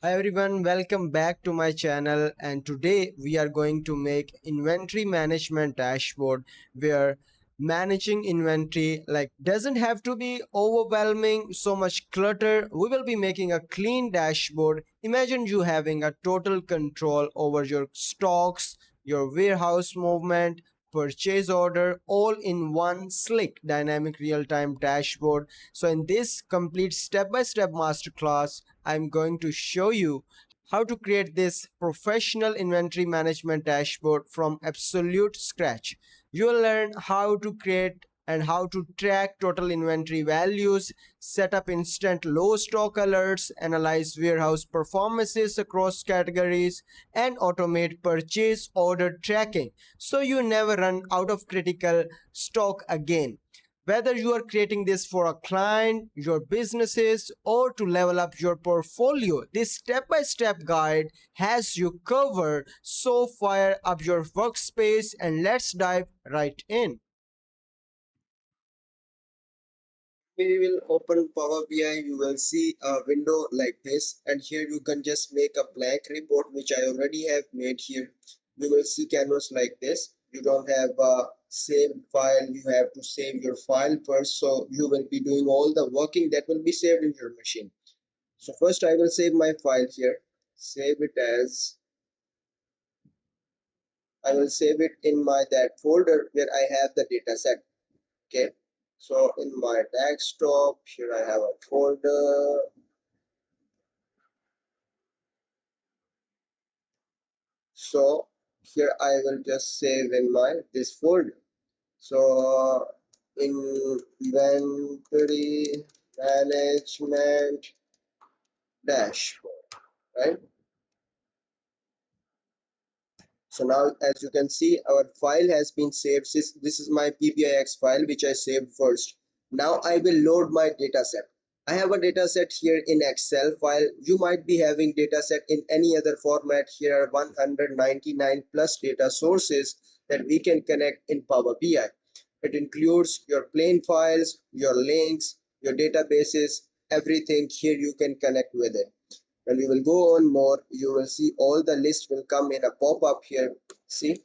Hi everyone, welcome back to my channel, and today we are going to make inventory management dashboard where managing inventory doesn't have to be overwhelming, so much clutter. We will be making a clean dashboard. Imagine you having a total control over your stocks, your warehouse movement, purchase order, all in one slick dynamic real-time dashboard. So in this complete step-by-step masterclass, I'm going to show you how to create this professional inventory management dashboard from absolute scratch. You will learn how to create and how to track total inventory values, set up instant low stock alerts, analyze warehouse performances across categories, and automate purchase order tracking so you never run out of critical stock again. Whether you are creating this for a client, your businesses, or to level up your portfolio, this step by step guide has you covered. So fire up your workspace and let's dive right in. We will open Power BI. You will see a window like this, and here you can just make a blank report, which I already have made here. You will see canvas like this. You don't have a saved file, you have to save your file first. So you will be doing all the working that will be saved in your machine. So first I will save my file here. Save it as I will save it in my that folder where I have the data set. Okay. So in my desktop, here I have a folder. So here I will just save in my this folder. So inventory management dashboard, right? So now as you can see, our file has been saved. This is my PBIX file which I saved first. Now I will load my data set. I have a data set here in Excel file. You might be having data set in any other format. Here are 199 plus data sources that we can connect in Power BI. It includes your plain files, your links, your databases, everything here you can connect with it. When we will go on more, you will see all the list will come in a pop-up here. See,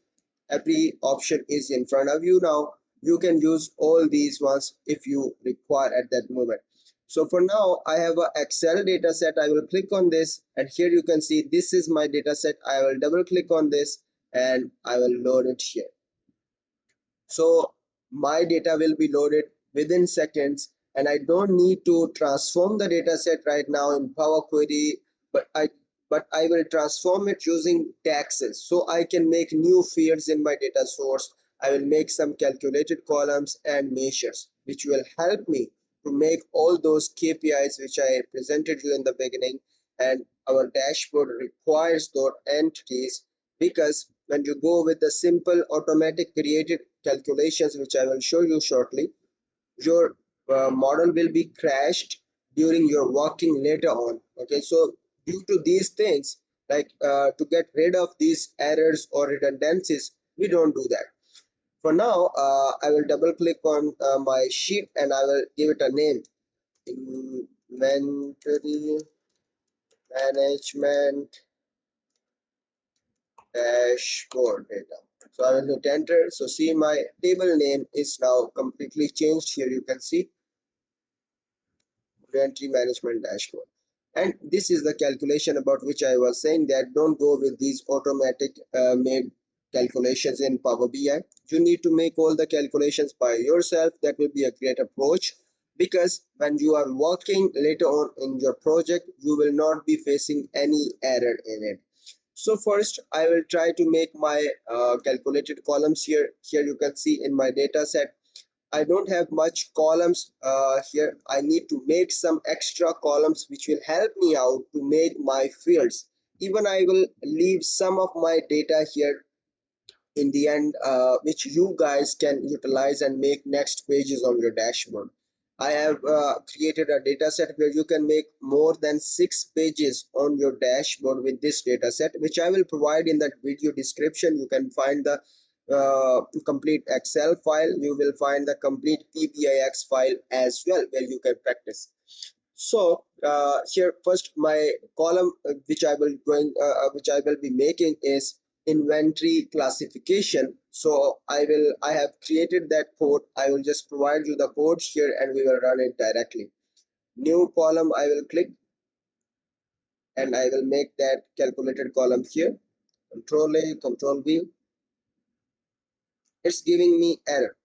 every option is in front of you now. You can use all these ones if you require at that moment. So for now, I have a Excel data set. I will click on this, and here you can see this is my data set. I will double click on this and I will load it here. So my data will be loaded within seconds, and I don't need to transform the data set right now in Power Query, but I will transform it using taxes. So I can make new fields in my data source. I will make some calculated columns and measures, which will help me to make all those KPIs which I presented you in the beginning. And our dashboard requires those entities, because when you go with the simple automatic created calculations, which I will show you shortly, your model will be crashed during your working later on. Okay, so due to these things, to get rid of these errors or redundancies, we don't do that. For now, I will double click on my sheet and I will give it a name: inventory management dashboard data. So I will hit enter. So see, my table name is now completely changed. Here you can see inventory management dashboard. And this is the calculation about which I was saying, that don't go with these automatic made calculations in Power BI. You need to make all the calculations by yourself. That will be a great approach, because when you are working later on in your project, you will not be facing any error in it. So first I will try to make my calculated columns here. Here you can see in my data set, I don't have much columns here. I need to make some extra columns which will help me out to make my fields. Even I will leave some of my data here in the end, which you guys can utilize and make next pages on your dashboard. I have created a data set where you can make more than 6 pages on your dashboard with this data set, which I will provide in that video description. You can find the complete Excel file. You will find the complete PBIX file as well, where you can practice. So here first my column which I will be making is inventory classification. So I have created that code. I will just provide you the code here and we will run it directly. New column I will click and I will make that calculated column here. Control A, Control V. It's giving me error.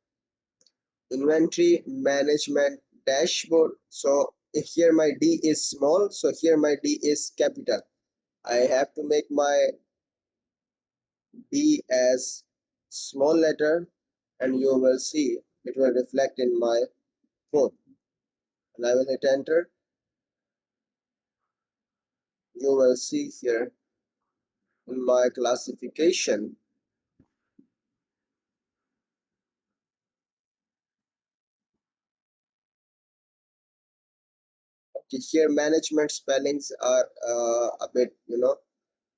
Inventory management dashboard. So if here my D is small, so here my D is capital. I have to make my D as small letter and you will see it will reflect in my code. And I will hit enter. You will see here in my classification. Okay, here management spellings are a bit,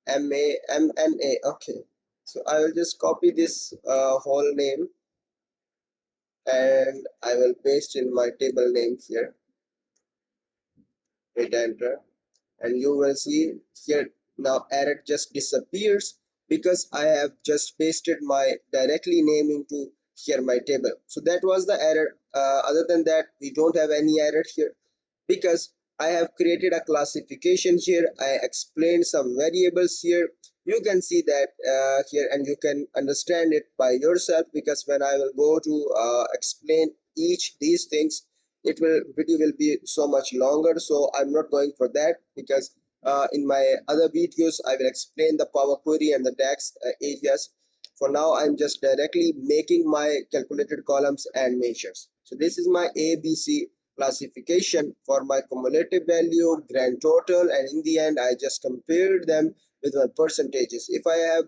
M-A-M-N-A. Okay, so I will just copy this whole name and I will paste in my table name here. Hit enter and you will see here now error just disappears because I have just pasted my directly name into here my table. So that was the error. Other than that, we don't have any error here because I have created a classification here. I explained some variables here. You can see that here and you can understand it by yourself because when I will go to explain each these things, it will video will be so much longer. So I'm not going for that because in my other videos I will explain the Power Query and the DAX areas. For now, I'm just directly making my calculated columns and measures. So this is my ABC classification for my cumulative value, grand total, and in the end, I just compared them with my percentages. If I have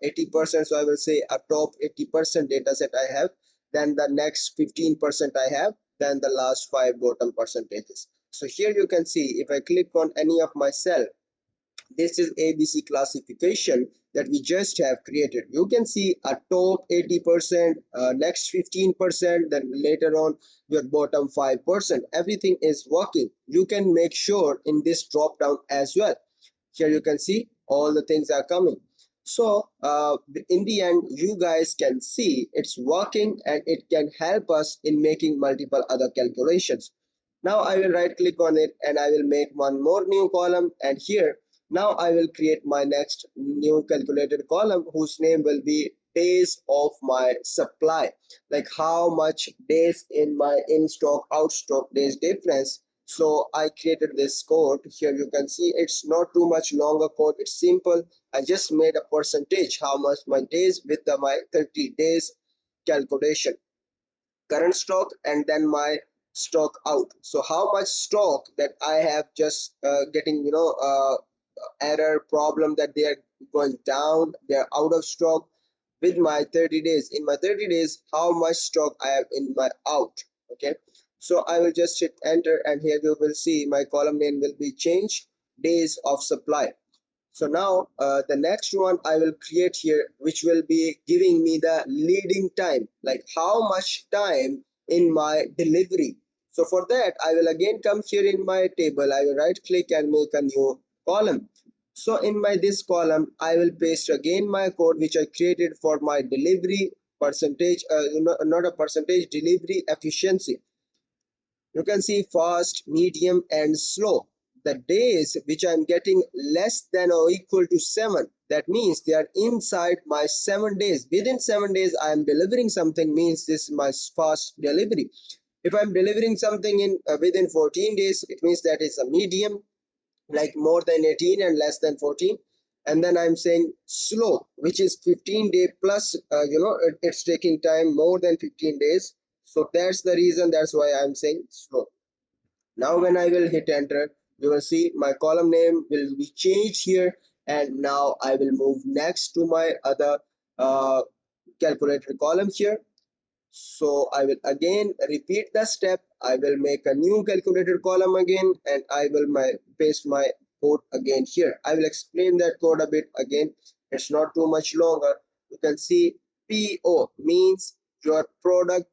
80%, so I will say a top 80% data set I have, then the next 15% I have, then the last 5 bottom percentages. So here you can see if I click on any of my cell, this is ABC classification that we just have created. You can see a top 80%, next 15%, then later on your bottom 5%. Everything is working. You can make sure in this drop down as well. Here you can see all the things are coming. So in the end, you guys can see it's working and it can help us in making multiple other calculations. Now I will right click on it and I will make one more new column, and here now I will create my next new calculated column whose name will be days of my supply, like how much days in my in stock out stock days difference. So I created this code. Here you can see it's not too much longer code, it's simple. I just made a percentage how much my days with my 30 days calculation, current stock, and then my stock out. So how much stock that I have just getting error problem that they are going down, they are out of stock with my 30 days. In my 30 days, how much stock I have in my out. Okay, so I will just hit enter and here you will see my column name will be changed, days of supply. So now the next one I will create here, which will be giving me the leading time, like how much time in my delivery. So for that, I will again come here in my table. I will right click and make a new column. So in my this column, I will paste again my code which I created for my delivery percentage, not a percentage, delivery efficiency. You can see fast, medium, and slow. The days which I'm getting less than or equal to 7, that means they are inside my 7 days. Within 7 days, I am delivering something, means this is my fast delivery. If I'm delivering something in within 14 days, it means that is a medium, like more than 18 and less than 14. And then I'm saying slow, which is 15 day plus, it's taking time more than 15 days. So that's the reason, that's why I'm saying slow. Now when I will hit enter, you will see my column name will be changed here, and now I will move next to my other calculated column here. So I will again repeat the step. I will make a new calculated column again and I will paste my code again here. I will explain that code a bit again. It's not too much longer. You can see PO means your product,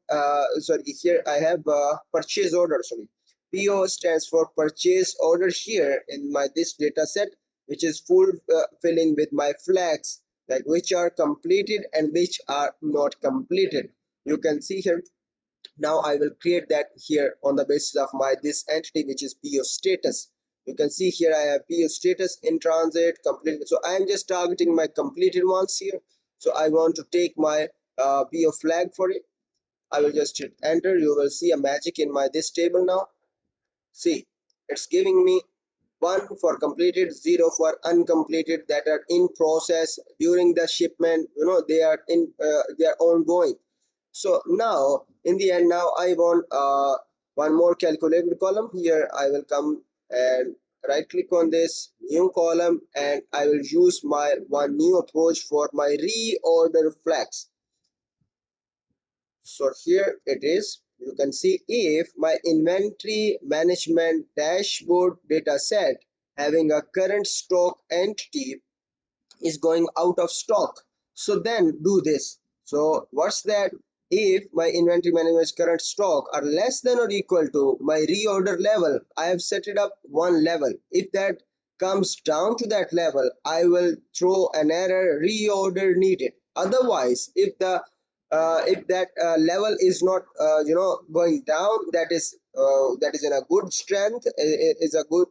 sorry, here I have purchase order, sorry. PO stands for purchase order here in my this data set, which is full filling with my flags, like which are completed and which are not completed. You can see here. Now I will create that here on the basis of my this entity, which is PO status. You can see here I have PO status in transit completed. So I am just targeting my completed ones here. So I want to take my PO flag for it. I will just hit enter. You will see a magic in my this table now. See, it's giving me 1 for completed, 0 for uncompleted, that are in process during the shipment. They are ongoing. So now in the end, now I want one more calculated column. Here I will come and right click on this new column, and I will use my one new approach for my reorder flags. So here it is. You can see if my inventory management dashboard data set having a current stock entity is going out of stock, so then do this. So what's that? If my inventory management current stock are less than or equal to my reorder level, I have set it up one level. If that comes down to that level, I will throw an error reorder needed. Otherwise, if that level is not going down, that is in a good strength, is a good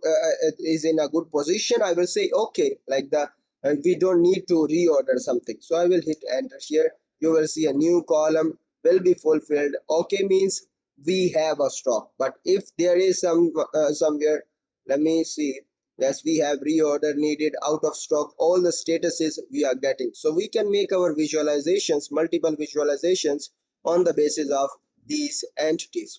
is in a good position, I will say okay, like the and we don't need to reorder something. So I will hit enter here. You will see a new column will be fulfilled. Okay means we have a stock. But if there is somewhere, let me see. Yes, we have reorder needed, out of stock, all the statuses we are getting. So we can make our visualizations, multiple visualizations on the basis of these entities.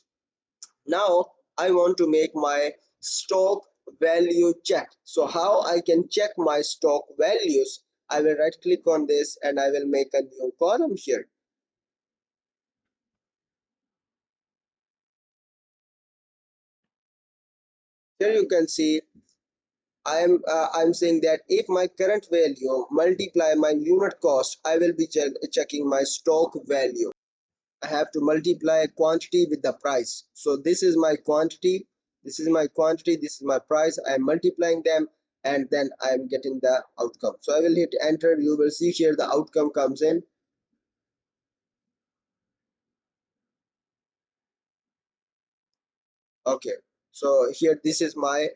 Now I want to make my stock value check. So how I can check my stock values? I will right click on this and I will make a new column here. Here you can see I'm saying that if my current value multiply my unit cost, I will be checking my stock value. I have to multiply quantity with the price. So this is my quantity, this is my quantity, this is my price. I am multiplying them and then I am getting the outcome. So I will hit enter. You will see here the outcome comes in. Okay. So here this is my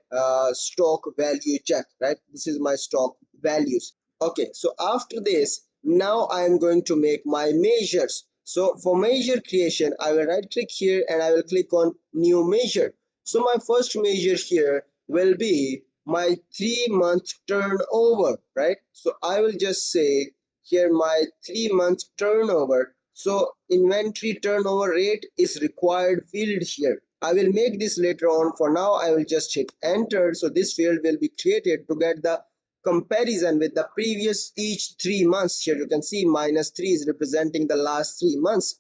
stock value check, right? This is my stock values. Okay, so after this, now I am going to make my measures. So for measure creation, I will right click here and I will click on new measure. So my first measure here will be my 3 month turnover, right? So I will just say here my 3 month turnover. So inventory turnover rate is required field here. I will make this later on. For now, I will just hit enter. So this field will be created to get the comparison with the previous each 3 months. Here you can see -3 is representing the last 3 months.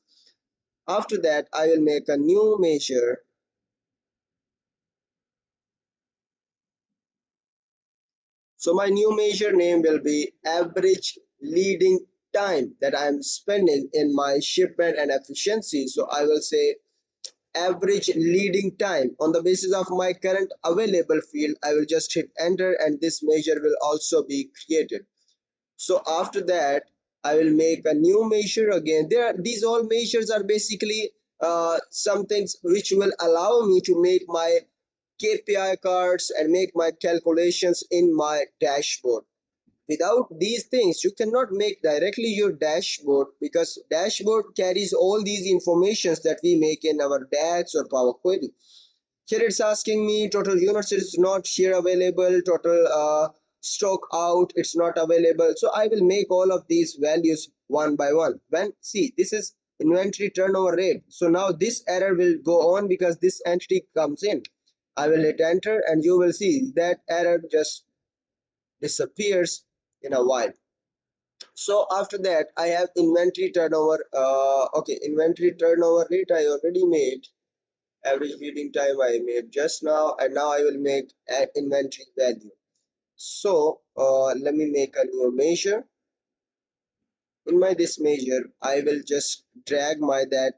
After that, I will make a new measure. So my new measure name will be average leading time that I am spending in my shipment and efficiency. So I will say average leading time on the basis of my current available field. I will just hit enter and this measure will also be created. So after that, I will make a new measure again. These all measures are basically some things which will allow me to make my KPI cards and make my calculations in my dashboard. Without these things, you cannot make directly your dashboard, because dashboard carries all these informations that we make in our DAX or Power Query. Here it's asking me total units is not here available, total stock out, it's not available. So I will make all of these values one by one. When see, this is inventory turnover rate. So now this error will go on because this entity comes in. I will hit enter and you will see that error just disappears in a while. So after that, I have inventory turnover. Okay, inventory turnover rate I already made. Average reading time I made just now, and now I will make an inventory value. So let me make a new measure. In my this measure, I will just drag my that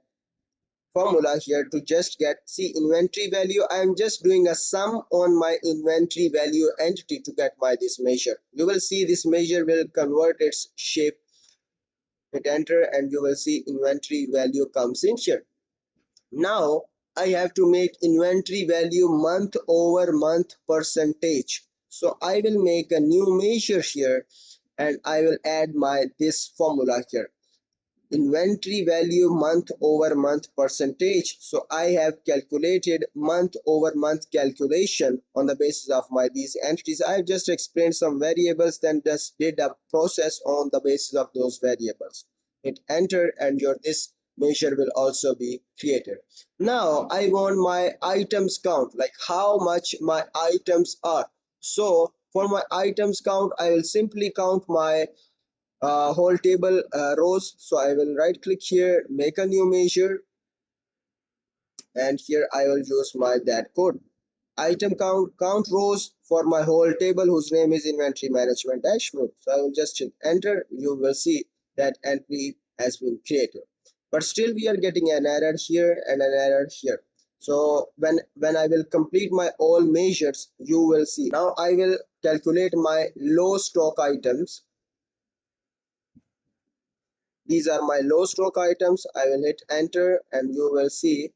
formula here to just get, see, inventory value. I am just doing a sum on my inventory value entity to get my this measure. You will see this measure will convert its shape. Hit enter and you will see inventory value comes in here. Now I have to make inventory value month over month percentage. So I will make a new measure here and I will add my this formula here, inventory value month over month percentage. So I have calculated month over month calculation on the basis of my these entities. I have just explained some variables, then just did a process on the basis of those variables. Hit enter and your this measure will also be created. Now I want my items count, like how much my items are. So for my items count, I will simply count my whole table rows. So I will right click here, make a new measure, and here I will use my that code. Item count rows for my whole table whose name is inventory management dashboard. So I will just hit enter. You will see that entry has been created. But still we are getting an error here and an error here. So when I will complete my all measures, you will see. Now I will calculate my low stock items. These are my low stock items. I will hit enter and you will see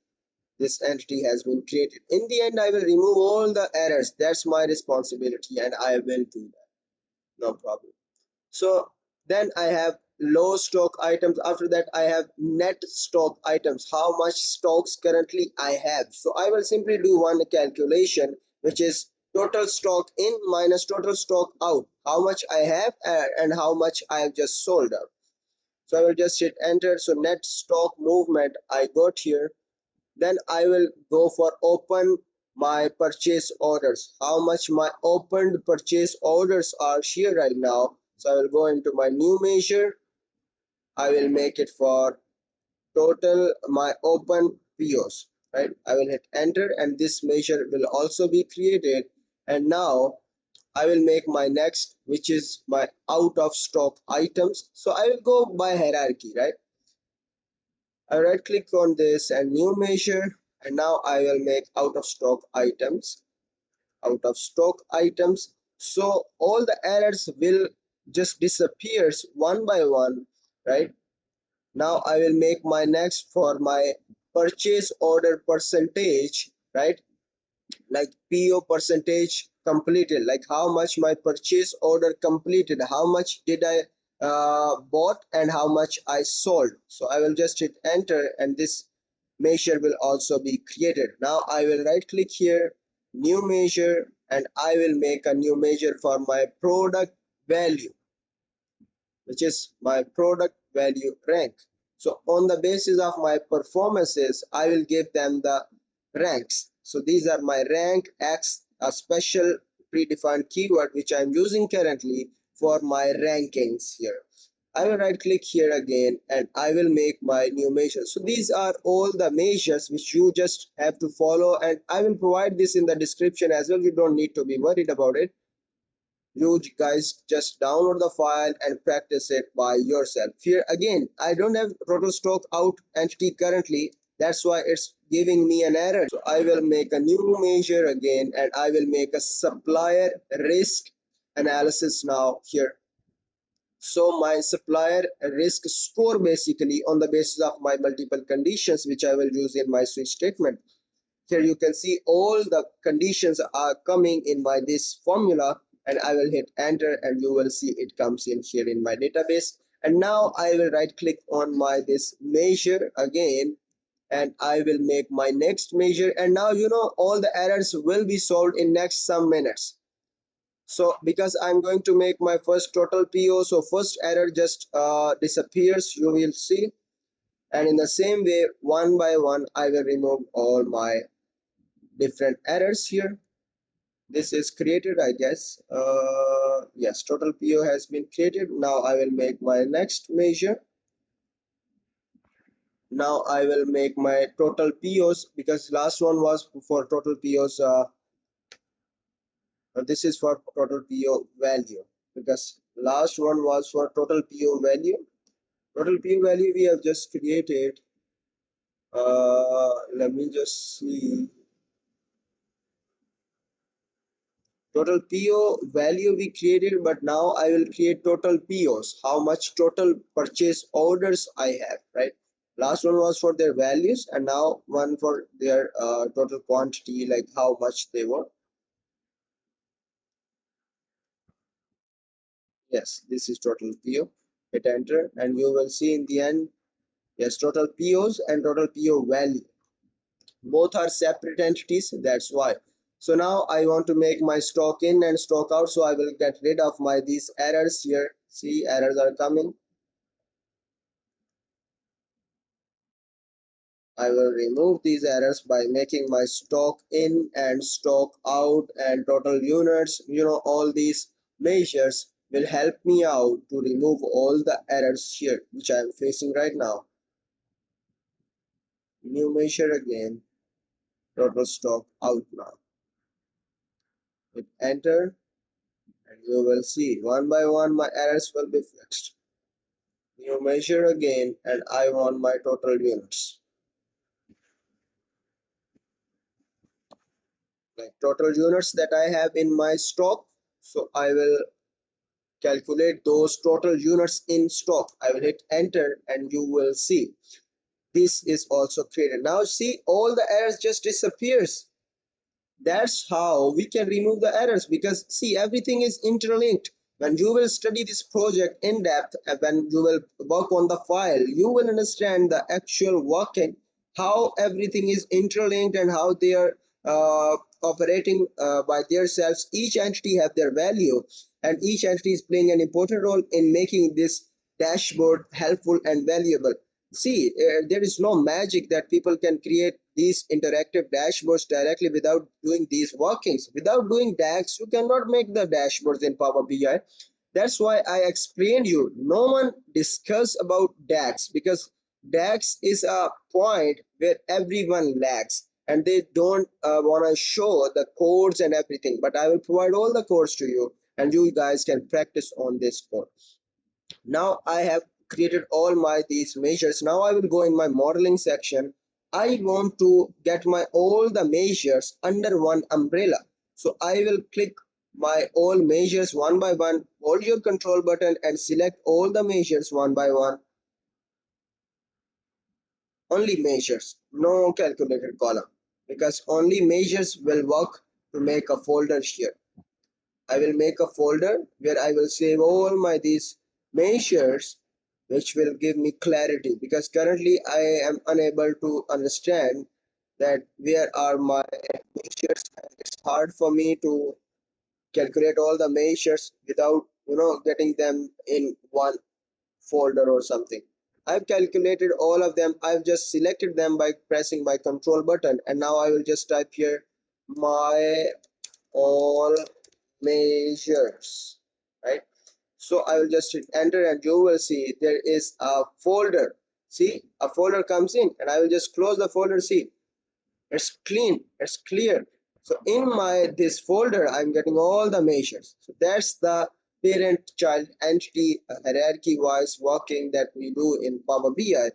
this entity has been created. In the end, I will remove all the errors. That's my responsibility and I will do that. No problem. So then I have low stock items. After that, I have net stock items. How much stocks currently I have. So I will simply do one calculation, which is total stock in minus total stock out. How much I have and how much I have just sold out. So I will just hit enter. So net stock movement I got here. Then I will go for open my purchase orders. How much my opened purchase orders are here right now. So I will go into my new measure. I will make it for total my open POs. Right. I will hit enter and this measure will also be created. And now I will make my next, which is my out of stock items. So I will go by hierarchy, right? I right click on this and new measure, and now I will make out of stock items. Out of stock items. So all the errors will just disappears one by one, right? Now I will make my next for my purchase order percentage, right? Like PO percentage completed, like how much my purchase order completed, how much did I bought and how much I sold. So I will just hit enter and this measure will also be created. Now I will right click here, new measure, and I will make a new measure for my product value, which is my product value rank. So on the basis of my performances, I will give them the ranks. So these are my rank X, a special predefined keyword which I'm using currently for my rankings here. I will right click here again and I will make my new measure. So these are all the measures which you just have to follow, and I will provide this in the description as well. You don't need to be worried about it. You guys just download the file and practice it by yourself. Here again, I don't have total stock out entity currently. That's why it's giving me an error. So I will make a new measure again and I will make a supplier risk analysis now here. So my supplier risk score basically on the basis of my multiple conditions which I will use in my switch statement. Here you can see all the conditions are coming in by this formula, and I will hit enter and you will see it comes in here in my database. And now I will right click on my this measure again and I will make my next measure, and now all the errors will be solved in next some minutes. So because I'm going to make my first total PO, so first error just disappears, you will see. And in the same way, one by one I will remove all my different errors here. This is created, I guess. Yes, total PO has been created. Now I will make my next measure. Now I will make my total POs, because last one was for total POs. This is for total PO value, because last one was for total PO value. Total PO value we have just created. Let me just see. Total PO value we created, but now I will create total POs. How much total purchase orders I have, right? Last one was for their values, and now one for their total quantity, like how much they were. Yes, this is total PO. Hit enter, and you will see in the end, yes, total POs and total PO value. Both are separate entities, that's why. So now I want to make my stock in and stock out, so I will get rid of my these errors here. See, errors are coming. I will remove these errors by making my stock in and stock out and total units. All these measures will help me out to remove all the errors here which I am facing right now. New measure again, total stock out now. Hit enter, and you will see one by one my errors will be fixed. New measure again, and I want my total units. Like total units that I have in my stock. So I will calculate those total units in stock. I will hit enter, and you will see this is also created. Now see, all the errors just disappears. That's how we can remove the errors, because see, everything is interlinked. When you will study this project in depth and when you will work on the file, you will understand the actual working, how everything is interlinked and how they are operating by themselves. Each entity have their value, and each entity is playing an important role in making this dashboard helpful and valuable. See, there is no magic that people can create these interactive dashboards directly without doing these workings. Without doing DAX, you cannot make the dashboards in Power BI. That's why I explained you. No one discuss about DAX, because DAX is a point where everyone lags and they don't want to show the codes and everything. But I will provide all the codes to you, and you guys can practice on this code. Now I have created all my these measures. Now I will go in my modeling section. I want to get my all the measures under one umbrella. So I will click my all measures one by one, hold your control button and select all the measures one by one. Only measures, no calculated column, because only measures will work to make a folder here. I will make a folder where I will save all my these measures, which will give me clarity, because currently I am unable to understand that where are my measures. It's hard for me to calculate all the measures without getting them in one folder or something. I've calculated all of them. I've just selected them by pressing my control button, and now I will just type here my all measures, right? So I will just hit enter, and you will see there is a folder. See, a folder comes in, and I will just close the folder. See, it's clean, it's clear. So in my this folder I'm getting all the measures. So that's the parent child entity hierarchy wise working that we do in Power BI.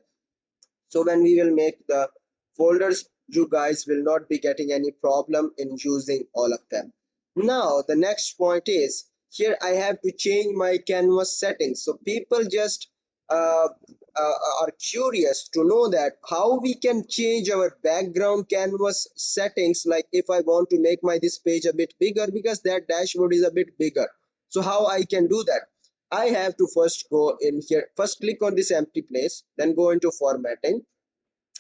So when we will make the folders, you guys will not be getting any problem in using all of them. Now the next point is, here I have to change my canvas settings. So people just uh, are curious to know that how we can change our background canvas settings. Like if I want to make my this page a bit bigger, because that dashboard is a bit bigger, so how I can do that? I have to first go in here, first click on this empty place, then go into formatting,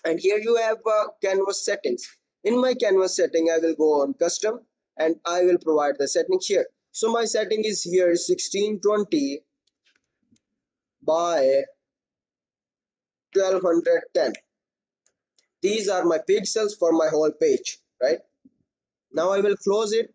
and here you have canvas settings. In my canvas setting, I will go on custom, and I will provide the settings here. So my setting is here 1620 by 1210. These are my pixels for my whole page, right? Now I will close it.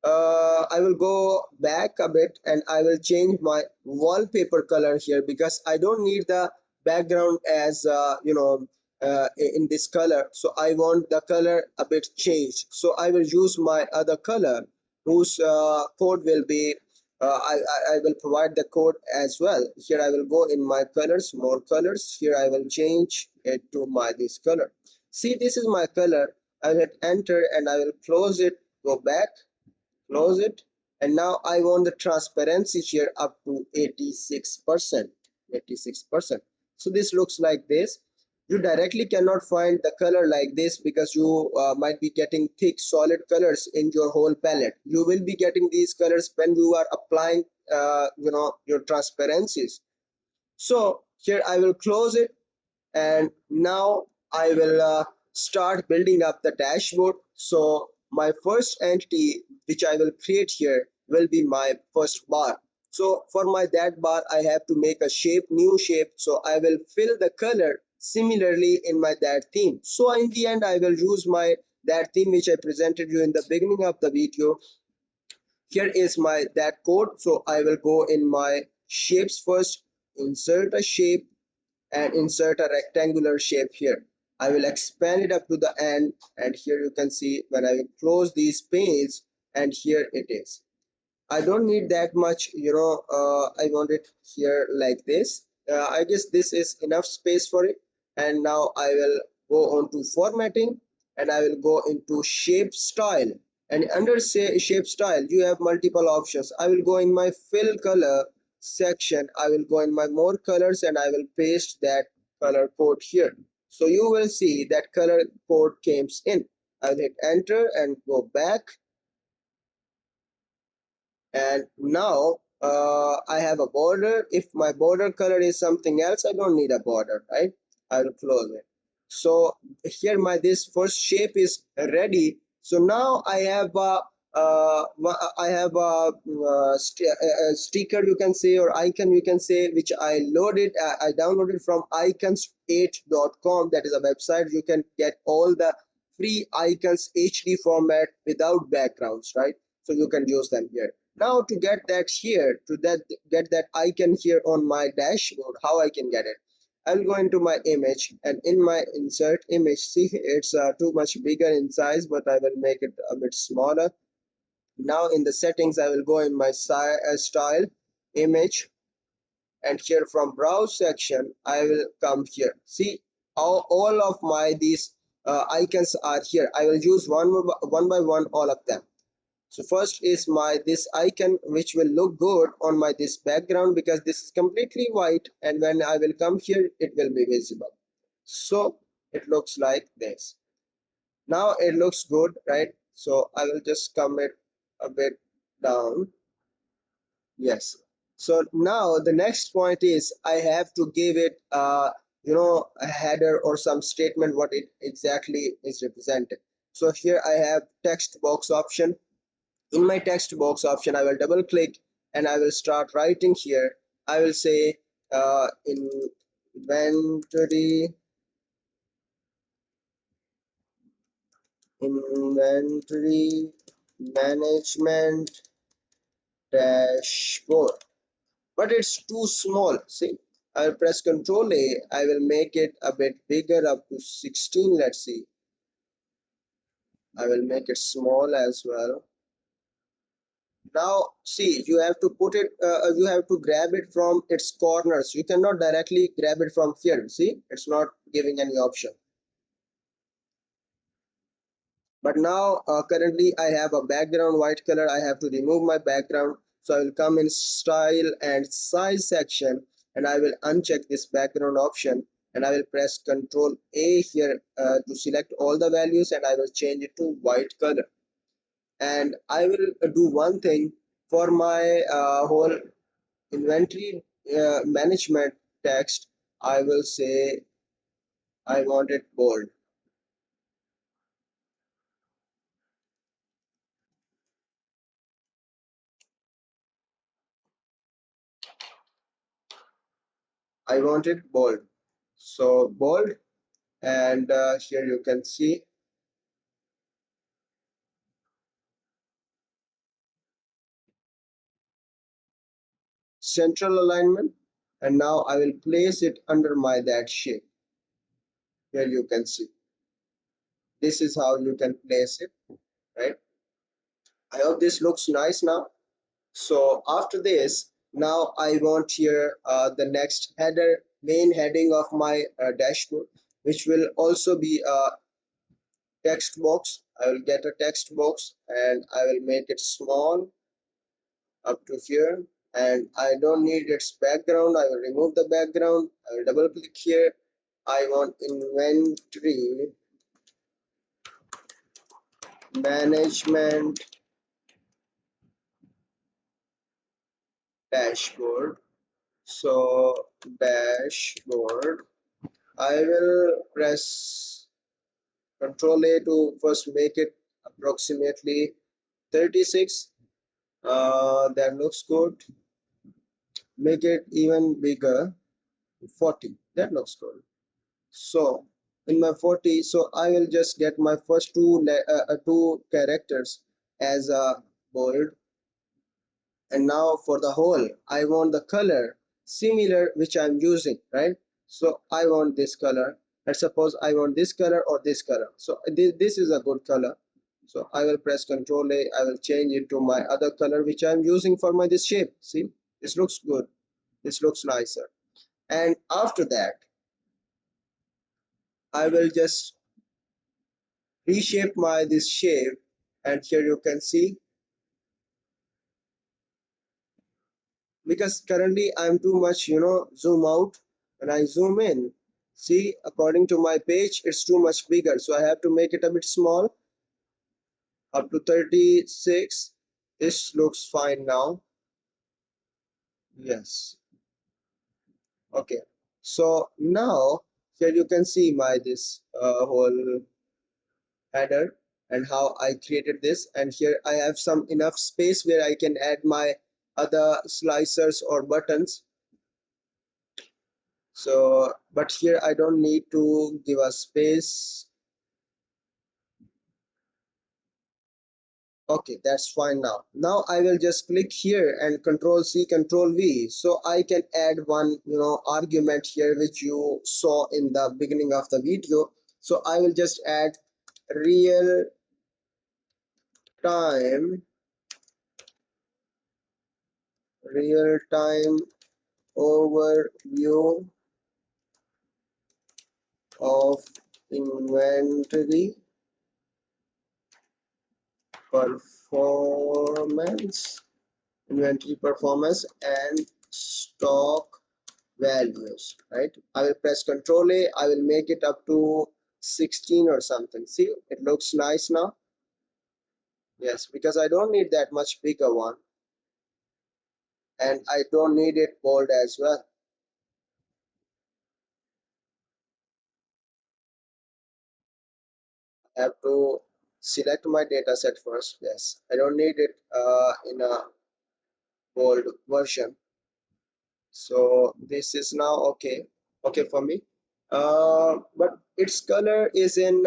I will go back a bit, and I will change my wallpaper color here, because I don't need the background as in this color. So I want the color a bit changed. So I will use my other color, whose code will be I will provide the code as well. Here I will go in my colors, more colors. Here I will change it to my this color. See, this is my color. I will hit enter and I will close it, go back, close it, and now I want the transparency here up to 86%. 86%. So this looks like this. You directly cannot find the color like this because you might be getting thick solid colors in your whole palette. You will be getting these colors when you are applying your transparencies. So here I will close it, and now I will start building up the dashboard. So my first entity which I will create here will be my first bar. So for my that bar I have to make a shape, new shape. So I will fill the color similarly in my that theme. So in the end I will use my that theme which I presented you in the beginning of the video. Here is my that code. So I will go in my shapes first, insert a shape, and insert a rectangular shape here. I will expand it up to the end, and here you can see when I will close these panes, and here it is. I don't need that much, I want it here like this. I guess this is enough space for it. And now I will go on to formatting, and I will go into shape style. And under say shape style, you have multiple options. I will go in my fill color section. I will go in my more colors and I will paste that color code here. So you will see that color code comes in. I'll hit enter and go back, and now I have a border. If my border color is something else, I don't need a border, right? I will close it. So here my this first shape is ready. So now I have a sticker, you can say, or icon, you can say, which I loaded. I downloaded from icons8.com. That is a website. You can get all the free icons HD format without backgrounds, right? So you can use them here. Now to get that here, get that icon here on my dashboard, how I can get it? I'll go into my image, and in my insert image, see it's too much bigger in size, but I will make it a bit smaller. Now in the settings, I will go in my style image, and here from browse section, I will come here. See, all of my these icons are here. I will use one by one all of them. So first is my this icon, which will look good on my this background because this is completely white, and when I will come here it will be visible. So it looks like this. Now it looks good, right? So I will just come it a bit down. Yes. So now the next point is I have to give it a header or some statement what it exactly is represented. So here I have text box option. In my text box option, I will double click and I will start writing here. I will say inventory inventory management dashboard, but it's too small. See, I'll press Control A. I will make it a bit bigger up to 16. Let's see. I will make it small as well. Now see, you have to put it, you have to grab it from its corners. You cannot directly grab it from here. See, it's not giving any option. But now currently I have a background white color. I have to remove my background. So I will come in style and size section, and I will uncheck this background option, and I will press Control A here to select all the values, and I will change it to white color. And I will do one thing for my whole inventory management text. I will say I want it bold. I want it bold. So bold, and here you can see central alignment, and now I will place it under my that shape. Here you can see this is how you can place it, right? I hope this looks nice now. So after this, now I want here the next header, main heading of my dashboard, which will also be a text box. I will get a text box and I will make it small up to here, and I don't need its background. I will remove the background. I will double click here. I want inventory management dashboard. So dashboard, I will press Control A to first make it approximately 36. That looks good. Make it even bigger, 40. That looks good. So in my 40, so I will just get my first two characters as a bold, and now for the whole I want the color similar which I'm using, right? So I want this color. Let's suppose I want this color or this color. So this is a good color. So I will press Ctrl A. I will change it to my other color which I'm using for my this shape. See, this looks good. This looks nicer. And after that, I will just reshape my this shape, and here you can see, because currently I'm too much, zoom out. When I zoom in, see, according to my page it's too much bigger, so I have to make it a bit small, up to 36. This looks fine now. Yes. Okay, so now here you can see my this whole header and how I created this, and here I have some enough space where I can add my other slicers or buttons. So but here I don't need to give a space. Okay, that's fine. Now I will just click here and Control C, Control V, so I can add one argument here which you saw in the beginning of the video. So I will just add real time real time overview of inventory performance inventory performance and stock values, right? I will press Control A. I will make it up to 16 or something. See, it looks nice now. Yes, because I don't need that much bigger one, and I don't need it bold as well. I have to select my data set first. Yes, I don't need it in a bold version. So this is now okay for me. But its color is in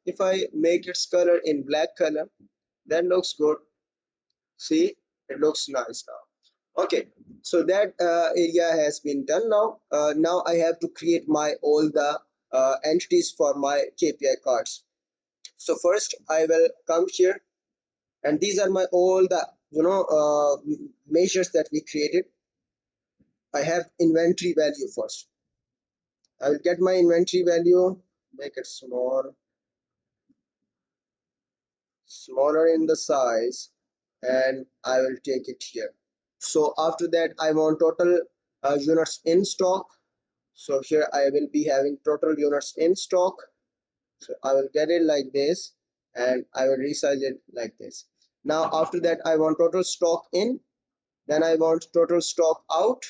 if I make its color in black color, that looks good. See, it looks nice now. Okay, so that area has been done. Now I have to create my all the entities for my KPI cards. So first I will come here, and these are my all the measures that we created. I have inventory value first. I will get my inventory value, make it smaller in the size, and I will take it here. So after that, I want total units in stock. So here I will be having total units in stock. So I will get it like this, and I will resize it like this. Now after that, I want total stock in, then I want total stock out.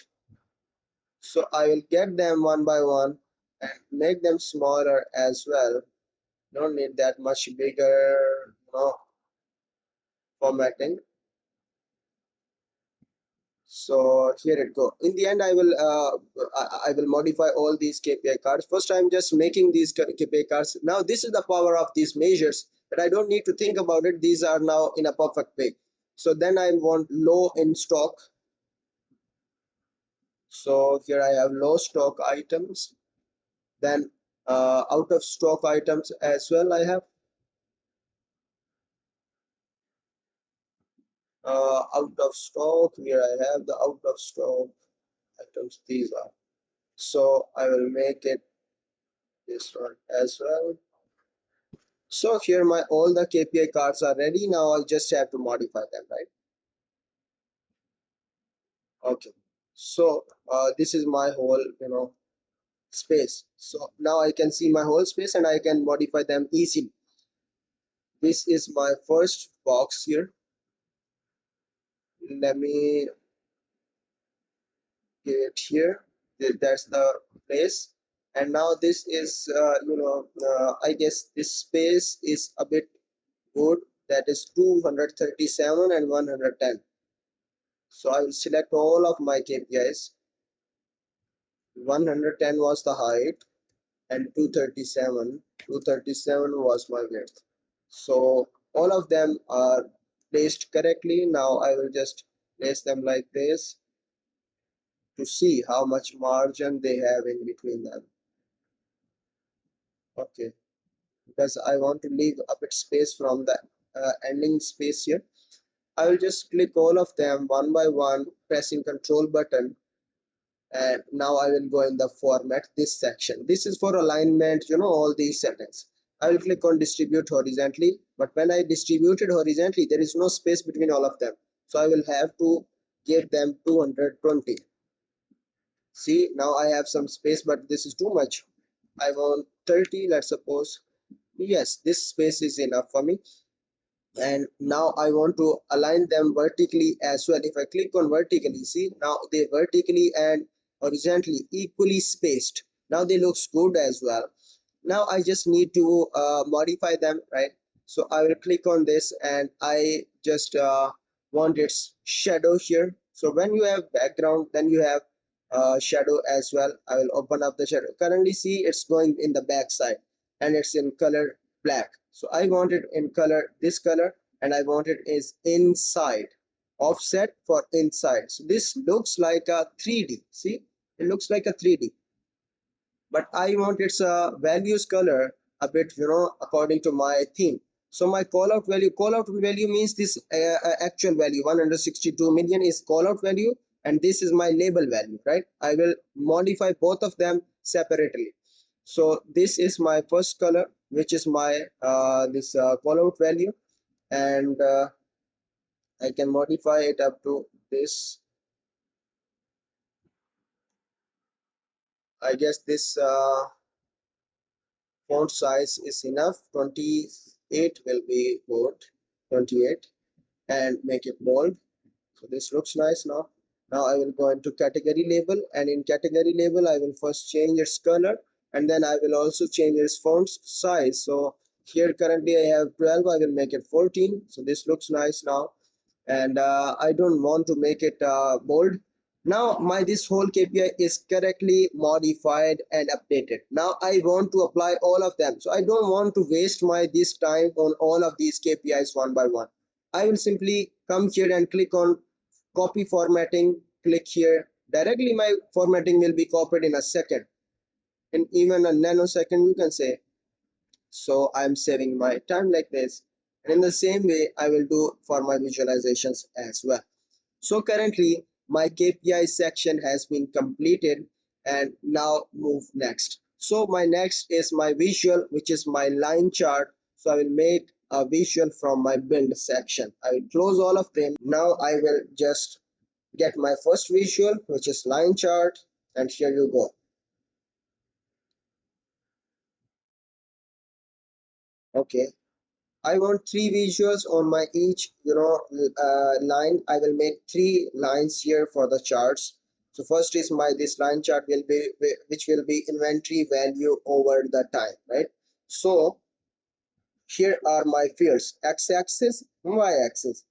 So I will get them one by one and make them smaller as well. Don't need that much bigger, formatting. So here it go. In the end, I will modify all these KPI cards. First, I'm just making these KPI cards. Now this is the power of these measures, that I don't need to think about it. These are now in a perfect way. So then I want low in stock. So here I have low stock items. Then out of stock items as well I have. Out of stock, where I have the out of stock items, these are. So I will make it this one as well. So here my all the KPI cards are ready. Now I just have to modify them, right? Okay. So this is my whole, space. So now I can see my whole space and I can modify them easily. This is my first box here. Let me give it here. That's the place. And now this is, I guess this space is a bit good. That is 237 and 110. So I will select all of my KPIs. 110 was the height and 237 was my width. So all of them are placed correctly. Now I will just place them like this to see how much margin they have in between them. Okay, because I want to leave a bit space from the ending space here. I will just click all of them one by one, pressing Control button, and now I will go in the format this section. This is for alignment, all these settings. I will click on distribute horizontally, but when I distribute it horizontally, there is no space between all of them. So I will have to give them 220. See, now I have some space, but this is too much. I want 30, let's suppose. Yes, this space is enough for me. And now I want to align them vertically as well. If I click on vertically, see, now they vertically and horizontally equally spaced. Now they looks good as well. Now I just need to modify them, right? So I will click on this and I just want its shadow here. So when you have background, then you have shadow as well. I will open up the shadow. Currently see it's going in the back side and it's in color black. So I want it in color, this color, and I want it is inside, offset for inside. So this looks like a 3D. See, it looks like a 3D, but I want its values color a bit, according to my theme. So my call out value means this actual value 162 million is call out value, and this is my label value, right? I will modify both of them separately. So this is my first color, which is my this call out value, and I can modify it up to this. I guess this font size is enough. 28 will be good. 28, and make it bold. So this looks nice now. Now I will go into category label, and in category label I will first change its color, and then I will also change its font size. So here currently I have 12, I will make it 14. So this looks nice now, and I don't want to make it bold. Now my this whole KPI is correctly modified and updated. Now I want to apply all of them. So I don't want to waste my this time on all of these KPIs one by one. I will simply come here and click on copy formatting, click here. Directly my formatting will be copied in a second, in even a nanosecond you can say. So I'm saving my time like this. And in the same way, I will do for my visualizations as well. So currently my KPI section has been completed, and now move next. So my next is my visual, which is my line chart. So I will make a visual from my build section. I will close all of them. Now I will just get my first visual, which is line chart, and here you go. Okay, I want three visuals on my each line. I will make three lines here for the charts. So first is my this line chart will be which will be inventory value over the time, right? So here are my fields: x-axis, y-axis.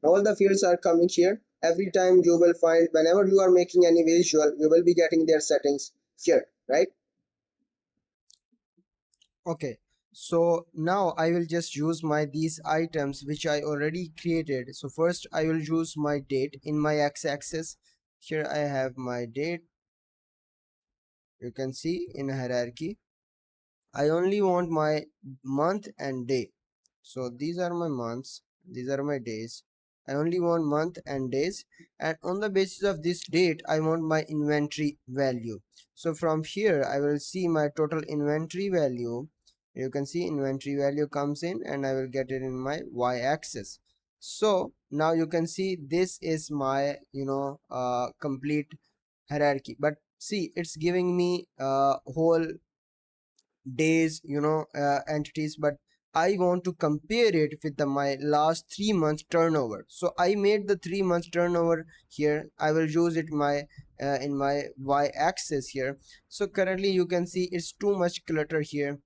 All the fields are coming here. Every time you will find whenever you are making any visual, you will be getting their settings here, right? Okay, so now I will just use my these items which I already created. So first I will use my date in my x-axis. Here I have my date. You can see in a hierarchy. I only want my month and day. So these are my months, these are my days. I only want month and days, and on the basis of this date I want my inventory value. So from here I will see my total inventory value. You can see inventory value comes in and I will get it in my y-axis. So now you can see this is my complete hierarchy, but see it's giving me whole days entities, but I want to compare it with my last 3 months turnover. So I made the 3 months turnover here. I will use it in my y-axis here. So currently you can see it's too much clutter here.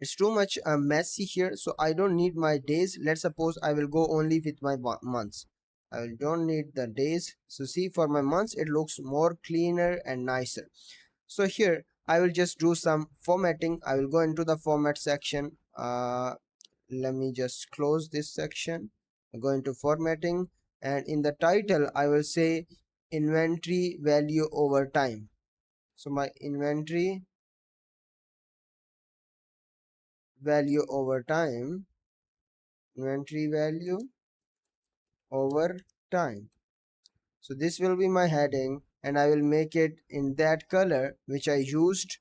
It's too much messy here, so I don't need my days. Let's suppose I will go only with my months. Don't need the days. So see, for my months it looks more cleaner and nicer. So here I will just do some formatting. I will go into the format section. Let me just close this section. Go into formatting, and in the title I will say inventory value over time. So my inventory value over time, inventory value over time. So this will be my heading, and I will make it in that color which I used.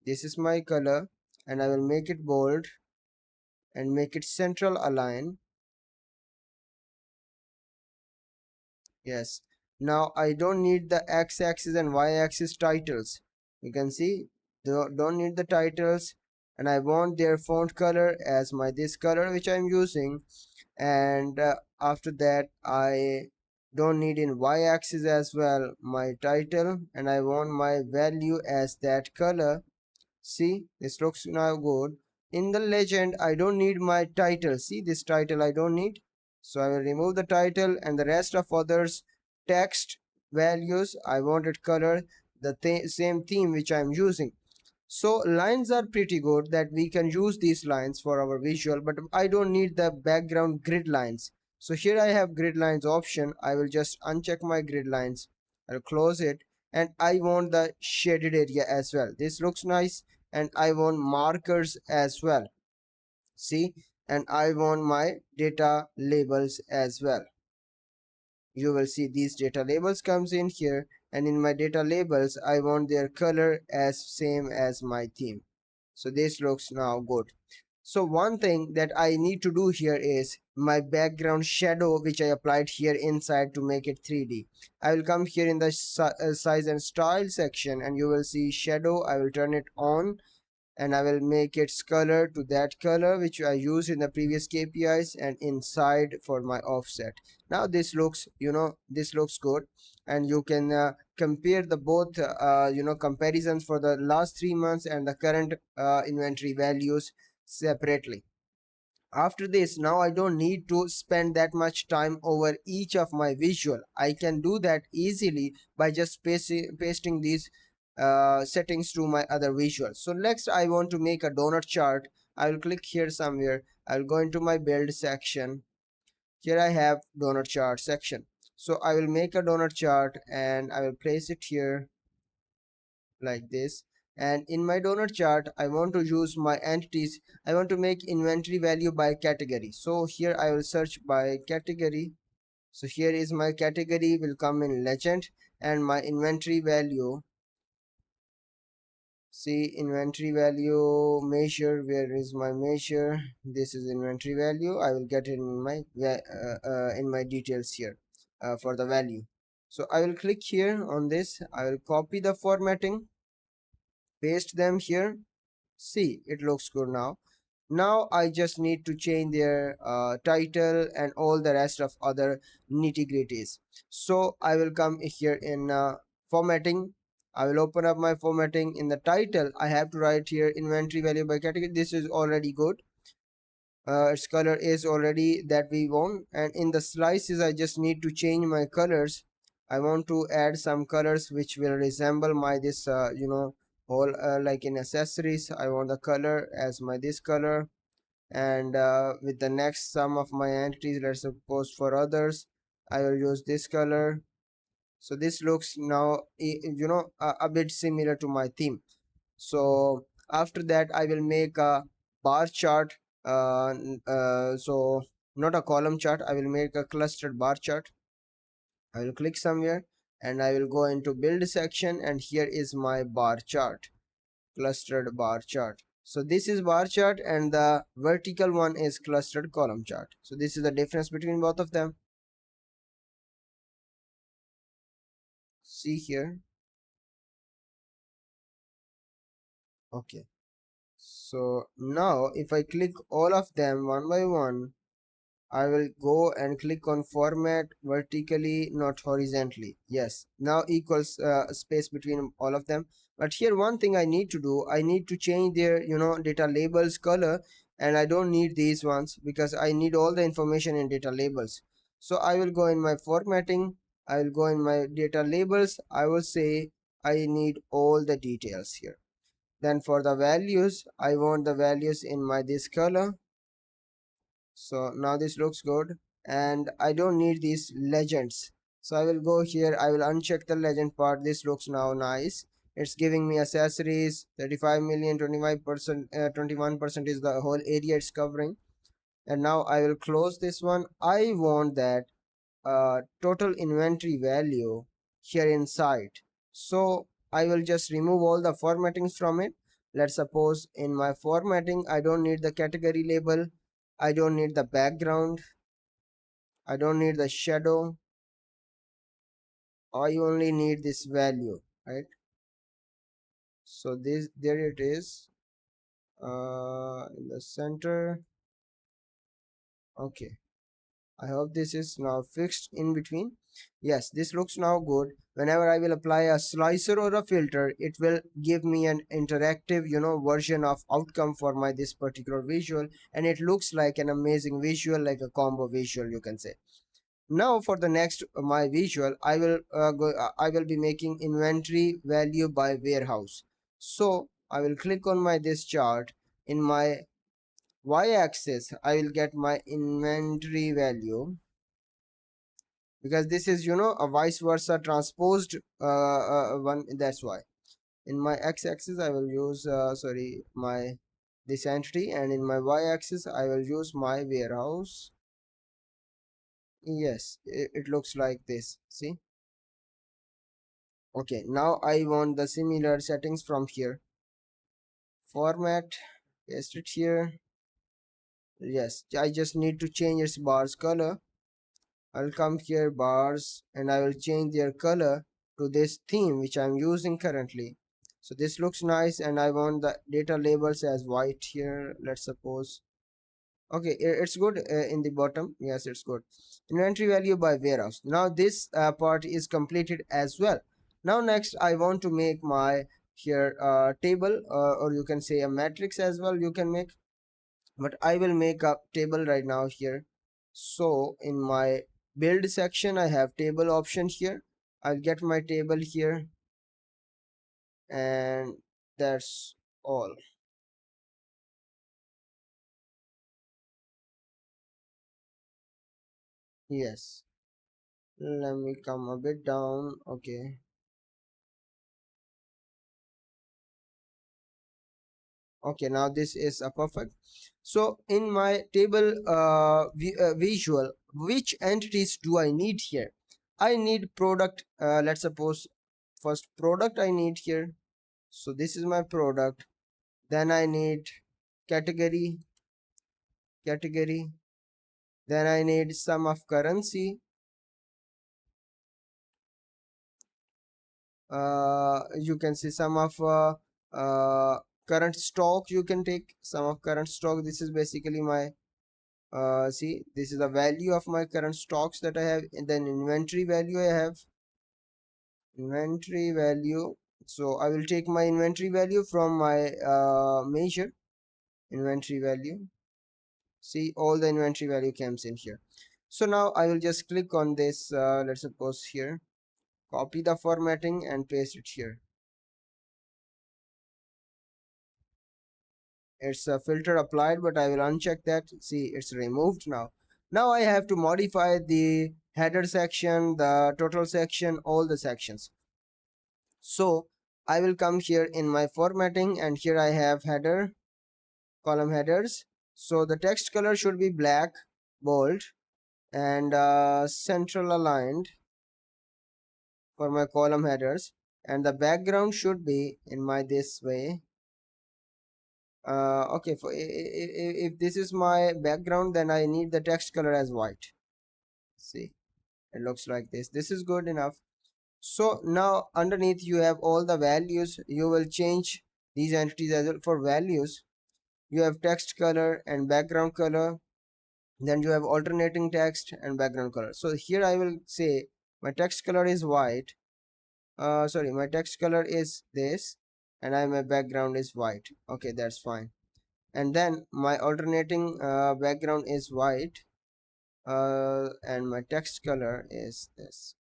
This is my color, and I will make it bold and make it central align. Yes. Now I don't need the x-axis and y-axis titles. You can see don't need the titles, and I want their font color as my this color which I'm using. And after that I don't need in y-axis as well my title, and I want my value as that color. See, this looks now good. In the legend I don't need my title. See, this title I don't need, so I will remove the title, and the rest of others text values I want it color the same theme which I am using. So lines are pretty good that we can use these lines for our visual, but I don't need the background grid lines. So here I have grid lines option. I will just uncheck my grid lines. I'll close it, and I want the shaded area as well. This looks nice, and I want markers as well. See, and I want my data labels as well. You will see these data labels comes in here, and in my data labels I want their color as same as my theme. So this looks now good. So one thing that I need to do here is my background shadow which I applied here inside to make it 3D. I will come here in the size and style section, and you will see shadow. I will turn it on, and I will make its color to that color which I used in the previous KPIs, and inside for my offset. Now this looks, this looks good, and you can compare the both, comparisons for the last 3 months and the current inventory values separately. After this, now I don't need to spend that much time over each of my visual. I can do that easily by just pasting these settings to my other visuals. So next I want to make a donut chart. I will click here somewhere. I'll go into my build section. Here I have donut chart section. So I will make a donut chart, and I will place it here like this. And in my donut chart I want to use my entities. I want to make inventory value by category. So here I will search by category. So here is my category will come in legend, and my inventory value, see, inventory value measure, where is my measure? This is inventory value. I will get it in my details here for the value. So I will click here on this. I will copy the formatting, paste them here. See, it looks good now. Now I just need to change their title and all the rest of other nitty gritties. So I will come here in formatting. I will open up my formatting. In the title I have to write here inventory value by category. This is already good. Its color is already that we want, and in the slices I just need to change my colors. I want to add some colors which will resemble my this whole like in accessories. I want the color as my this color, and with the next sum of my entities, let's suppose for others I will use this color. So this looks now a bit similar to my theme. So after that I will make a bar chart So not a column chart, I will make a clustered bar chart. I will click somewhere and I will go into build section, and here is my bar chart, clustered bar chart. So this is bar chart and the vertical one is clustered column chart. So this is the difference between both of them. See here. Okay. So now if I click all of them one by one, I will go and click on format vertically, not horizontally. Yes, now equals space between all of them. But here one thing I need to do, I need to change their, data labels color, and I don't need these ones because I need all the information in data labels. So I will go in my formatting, I will go in my data labels, I will say I need all the details here. Then for the values, I want the values in my this color. So now this looks good, and I don't need these legends. So I will go here, I will uncheck the legend part. This looks now nice. It's giving me accessories 35 million, 25%, 21% is the whole area it's covering. And now I will close this one. I want that total inventory value here inside. So I will just remove all the formattings from it. Let's suppose in my formatting, I don't need the category label, I don't need the background, I don't need the shadow, I only need this value, right? So this, there it is, in the center. Okay, I hope this is now fixed in between. Yes, this looks now good. Whenever I will apply a slicer or a filter, it will give me an interactive, version of outcome for my this particular visual, and it looks like an amazing visual, like a combo visual, you can say. Now for the next my visual, I will be making inventory value by warehouse. So I will click on my this chart. In my y-axis, I will get my inventory value, because this is a vice versa transposed one. That's why in my x-axis I will use sorry, my this entity, and in my y-axis I will use my warehouse. Yes, it looks like this, see. Okay, now I want the similar settings from here. Format, paste it here. Yes, I just need to change its bars color. I'll come here, bars, and I will change their color to this theme which I'm using currently. So this looks nice, and I want the data labels as white here, let's suppose. Okay, it's good in the bottom. Yes, it's good. Inventory value by warehouse. Now this part is completed as well. Now next I want to make my here table, or you can say a matrix as well, you can make. But I will make a table right now here. So in my build section, I have table option here. I'll get my table here, and that's all. Yes, let me come a bit down. Okay. Okay, now this is a perfect. So in my table visual, which entities do I need here? I need product. Let's suppose first product I need here. So this is my product. Then I need category, category. Then I need sum of currency. You can see sum of current stock. You can take sum of current stock. This is basically my see, this is the value of my current stocks that I have, and then inventory value I have. Inventory value. So I will take my inventory value from my measure inventory value. See, all the inventory value comes in here. So now I will just click on this, let's suppose here, copy the formatting and paste it here. It's a filter applied, but I will uncheck that. See, it's removed now. Now I have to modify the header section, the total section, all the sections. So I will come here in my formatting, and here I have header, column headers. So the text color should be black, bold, and central aligned for my column headers, and the background should be in my this way. Okay, for if this is my background, then I need the text color as white. See, it looks like this is good enough. So now underneath you have all the values. You will change these entities as well. For values, you have text color and background color, then you have alternating text and background color. So here I will say my text color is white, sorry, my text color is this, and my background is white. Okay, that's fine. And then my alternating background is white, and my text color is this.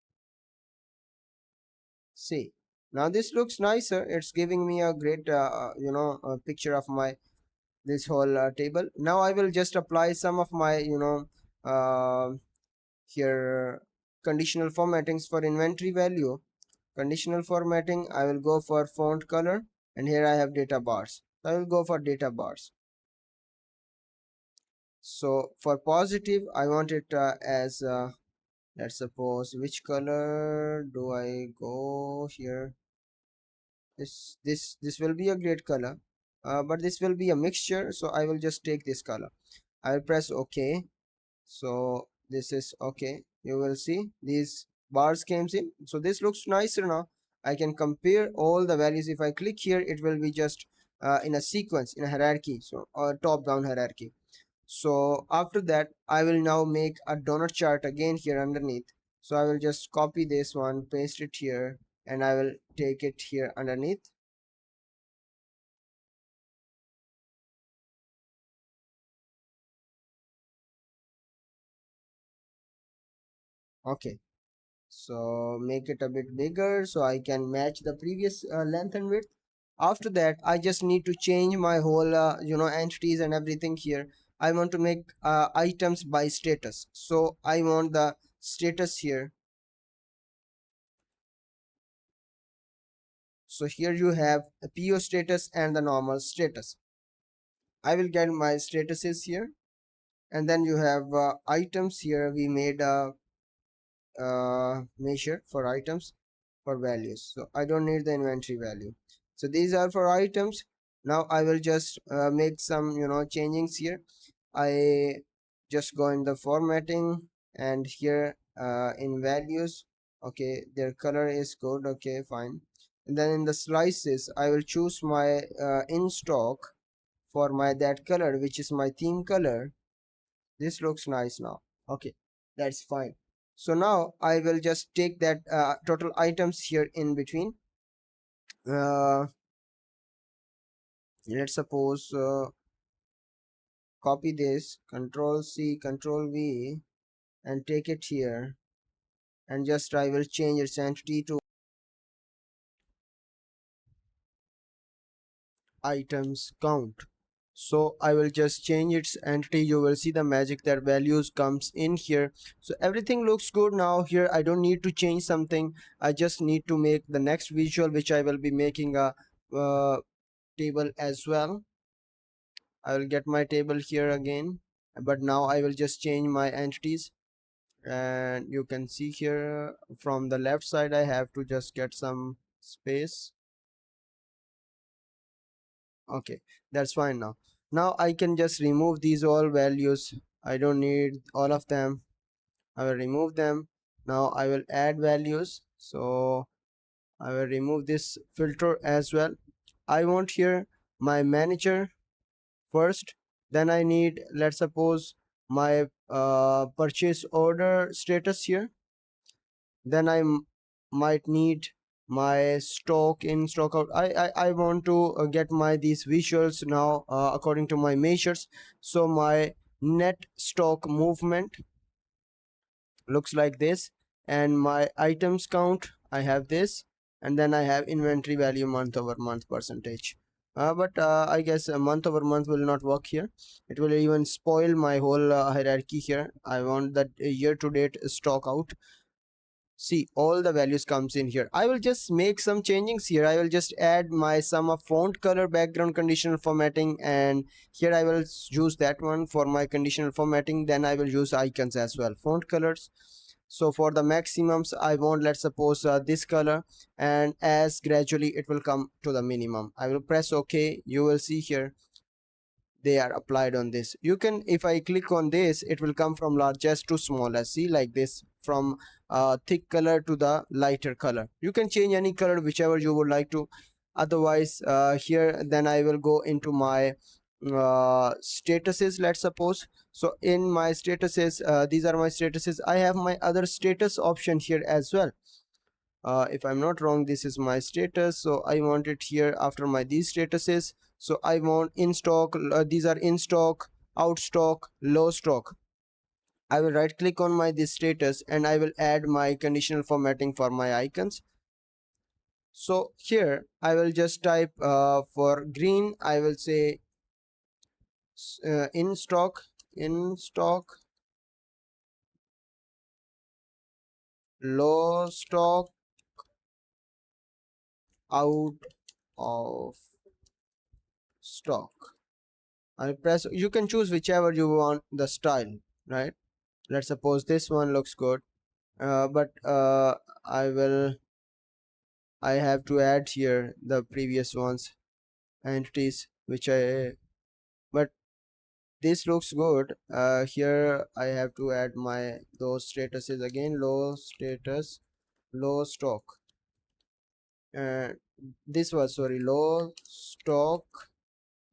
See, now this looks nicer. It's giving me a great picture of my this whole table. Now I will just apply some of my uh, here conditional formattings for inventory value. Conditional formatting, I will go for font color, and here I have data bars. So I will go for data bars. So for positive, I want it as let's suppose, which color do I go here? This will be a great color, but this will be a mixture, so I will just take this color. I will press OK. So this is okay. You will see these bars came in. So this looks nicer now. I can compare all the values. If I click here, it will be just in a sequence, in a hierarchy, so or top down hierarchy. So after that, I will now make a donut chart again here underneath. So I will just copy this one, paste it here, and I will take it here underneath. Okay, so make it a bit bigger so I can match the previous length and width. After that, I just need to change my whole entities and everything here. I want to make items by status, so I want the status here. So here you have a PO status and the normal status. I will get my statuses here, and then you have items here. We made a measure for items for values, so I don't need the inventory value. So these are for items. Now I will just make some changings here. I just go in the formatting, and here in values, okay, their color is good, okay, fine. And then in the slices, I will choose my in stock for my that color, which is my theme color. This looks nice now. Okay, that's fine. So now I will just take that total items here in between. Let's suppose copy this, control C, control V, and take it here, and just I will change its entity to items count. So I will just change its entity. You will see the magic that values comes in here. So everything looks good now. Here I don't need to change something. I just need to make the next visual, which I will be making a table as well. I will get my table here again, but now I will just change my entities. And you can see here from the left side, I have to just get some space. Okay, that's fine now. Now I can just remove these all values. I don't need all of them. I will remove them. Now I will add values. So I will remove this filter as well. I want here my manager first. Then I need, let's suppose, my purchase order status here. Then might need my stock in, stock out. I want to get my these visuals now according to my measures. So my net stock movement looks like this, and my items count, I have this, and then I have inventory value month over month percentage. But I guess a month over month will not work here. It will even spoil my whole hierarchy here. I want that year to date stock out. See, all the values comes in here. I will just make some changings here. I will just add my sum of font color background conditional formatting, and here I will use that one for my conditional formatting. Then I will use icons as well, font colors. So for the maximums I want, let's suppose this color, and as gradually it will come to the minimum, I will press OK. You will see here they are applied on this. You can, if I click on this, it will come from largest to smallest. See, like this, from thick color to the lighter color. You can change any color whichever you would like to. Otherwise here then I will go into my statuses, let's suppose. So in my statuses, these are my statuses. I have my other status option here as well. If I'm not wrong, this is my status, so I want it here after my these statuses. So I want in stock, these are in stock, out stock, low stock. I will right click on my this status and I will add my conditional formatting for my icons. So here I will just type for green, I will say in stock, low stock, out of stock. I press, you can choose whichever you want the style, right? Let's suppose this one looks good, but I have to add here the previous ones entities which I, but this looks good. Here I have to add my those statuses again, low status, low stock, and this was, sorry, low stock,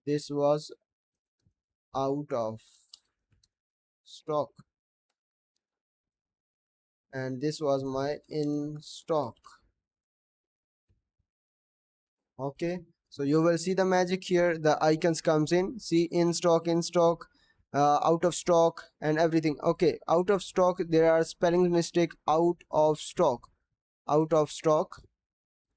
this was out of stock, and this was my in stock. Okay, so you will see the magic here, the icons comes in, see, in stock, out of stock and everything. Okay, out of stock, there are spelling mistake, out of stock,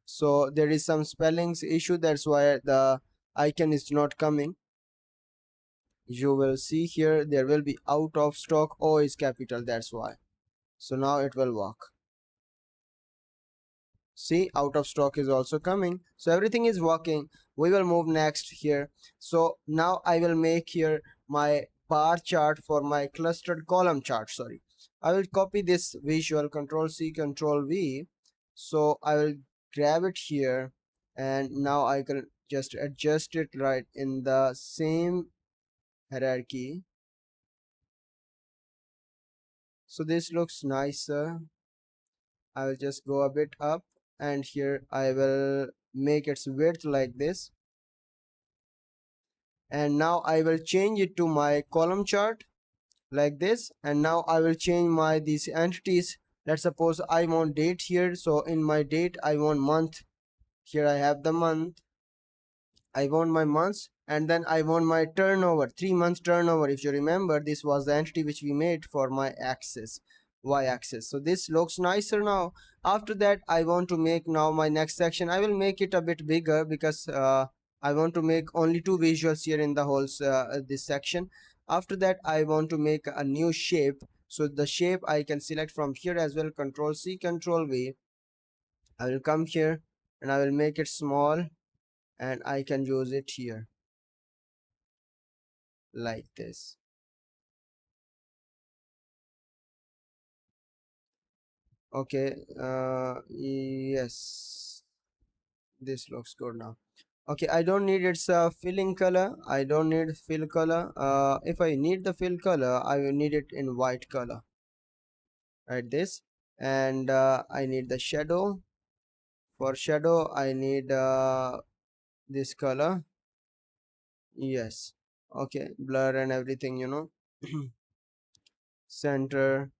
so there is some spellings issue, that's why the icon is not coming. You will see here there will be out of stock, O is capital, that's why. So now it will work. See, out of stock is also coming, so everything is working. We will move next here. So now I will make here my bar chart for my clustered column chart. Sorry, I will copy this visual, control C control V. So I will grab it here, and now I can just adjust it right in the same hierarchy. So this looks nicer. I will just go a bit up, and here I will make its width like this, and now I will change it to my column chart like this. And now I will change my these entities. Let's suppose I want date here, so in my date I want month. Here I have the month, I want my months, and then I want my turnover, 3 months turnover. If you remember, this was the entity which we made for my axis, y-axis. So this looks nicer now. After that, I want to make now my next section. I will make it a bit bigger because I want to make only two visuals here in the whole this section. After that, I want to make a new shape. So the shape I can select from here as well. Control C, Control V. I will come here and I will make it small, and I can use it here like this. Okay, yes, this looks good now. Okay, I don't need its filling color, I don't need fill color. If I need the fill color, I will need it in white color, right? This, and I need the shadow. For shadow I need this color. Yes, okay, blur and everything, center,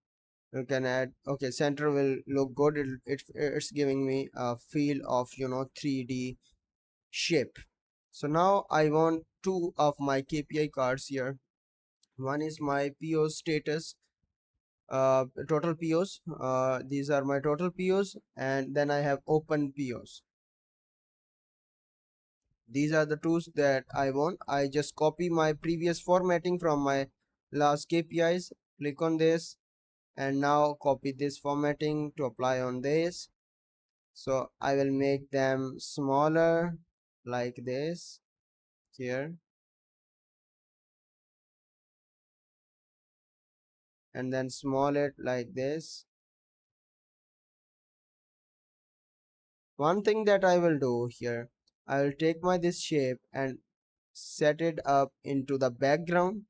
you can add. Okay, center will look good. It's giving me a feel of 3D shape. So now I want two of my KPI cards here. One is my PO status, total POs. These are my total POs, and then I have open POs. These are the tools that I want. I just copy my previous formatting from my last KPIs, click on this, and now copy this formatting to apply on this. So I will make them smaller like this here, and then small it like this. One thing that I will do here, I will take my this shape and set it up into the background.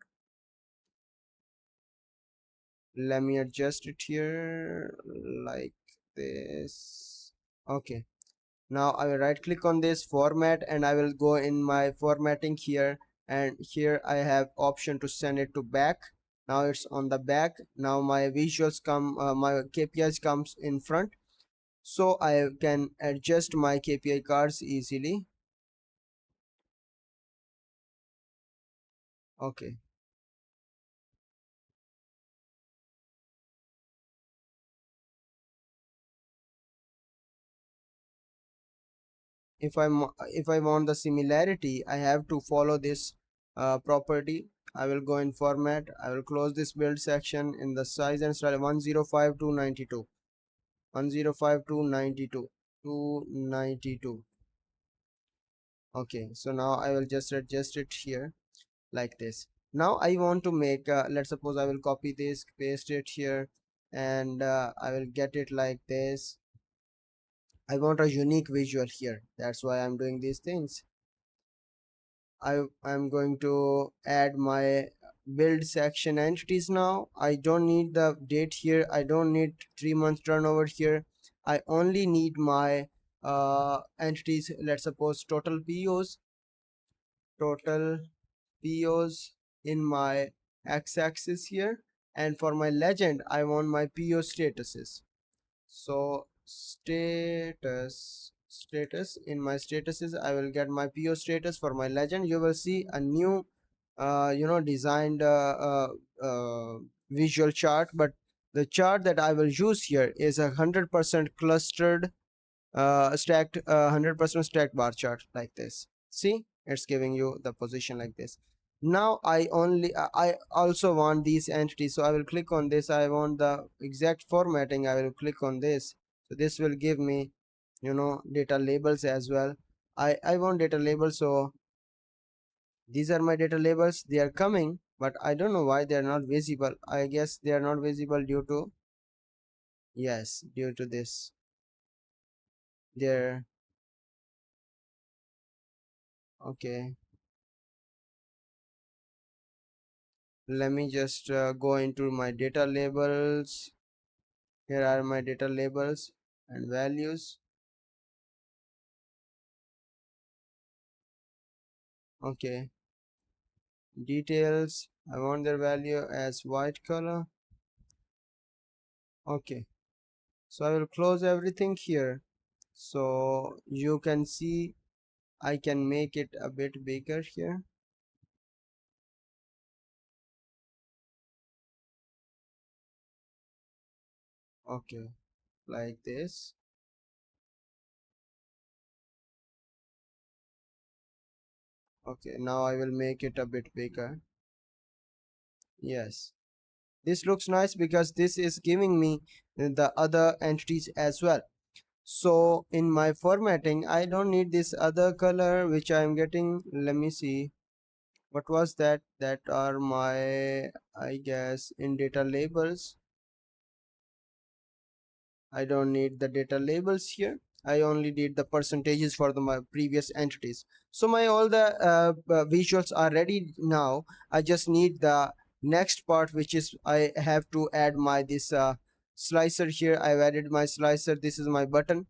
Let me adjust it here like this. Okay, now I will right click on this format and I will go in my formatting here, and here I have option to send it to back. Now it's on the back. Now my visuals come, my KPIs comes in front, so I can adjust my KPI cards easily. Okay, if I want the similarity, I have to follow this property. I will go in format, I will close this build section in the size and style 105292, 105292, 292. Okay, so now I will just adjust it here like this. Now I want to make, let's suppose I will copy this, paste it here, and I will get it like this. I want a unique visual here, that's why I'm doing these things. I'm going to add my build section entities now. I don't need the date here. I don't need 3 month turnover here. I only need my entities. Let's suppose total total POs in my x-axis here. And for my legend, I want my PO statuses. So status in my statuses, I will get my PO status. For my legend, you will see a new designed visual chart, but the chart that I will use here is 100% clustered, stacked, 100% stacked bar chart like this. See, it's giving you the position like this. Now I also want these entities, so I will click on this. I want the exact formatting. I will click on this, so this will give me data labels as well. I want data labels, so these are my data labels. They are coming, but I don't know why they are not visible. I guess they are not visible due to, yes, due to this. They're okay. Let me just go into my data labels. Here are my data labels and values. Okay, details, I want their value as white color. Okay, so I will close everything here, so you can see I can make it a bit bigger here. Okay, like this. Okay, now I will make it a bit bigger. Yes, this looks nice because this is giving me the other entities as well. So in my formatting, I don't need this other color which I'm getting. Let me see, what was that? That are my, I guess, in data labels. I don't need the data labels here. I only need the percentages for my previous entities. So my all the visuals are ready now. I just need the next part, which is I have to add my this slicer here. I've added my slicer. This is my button.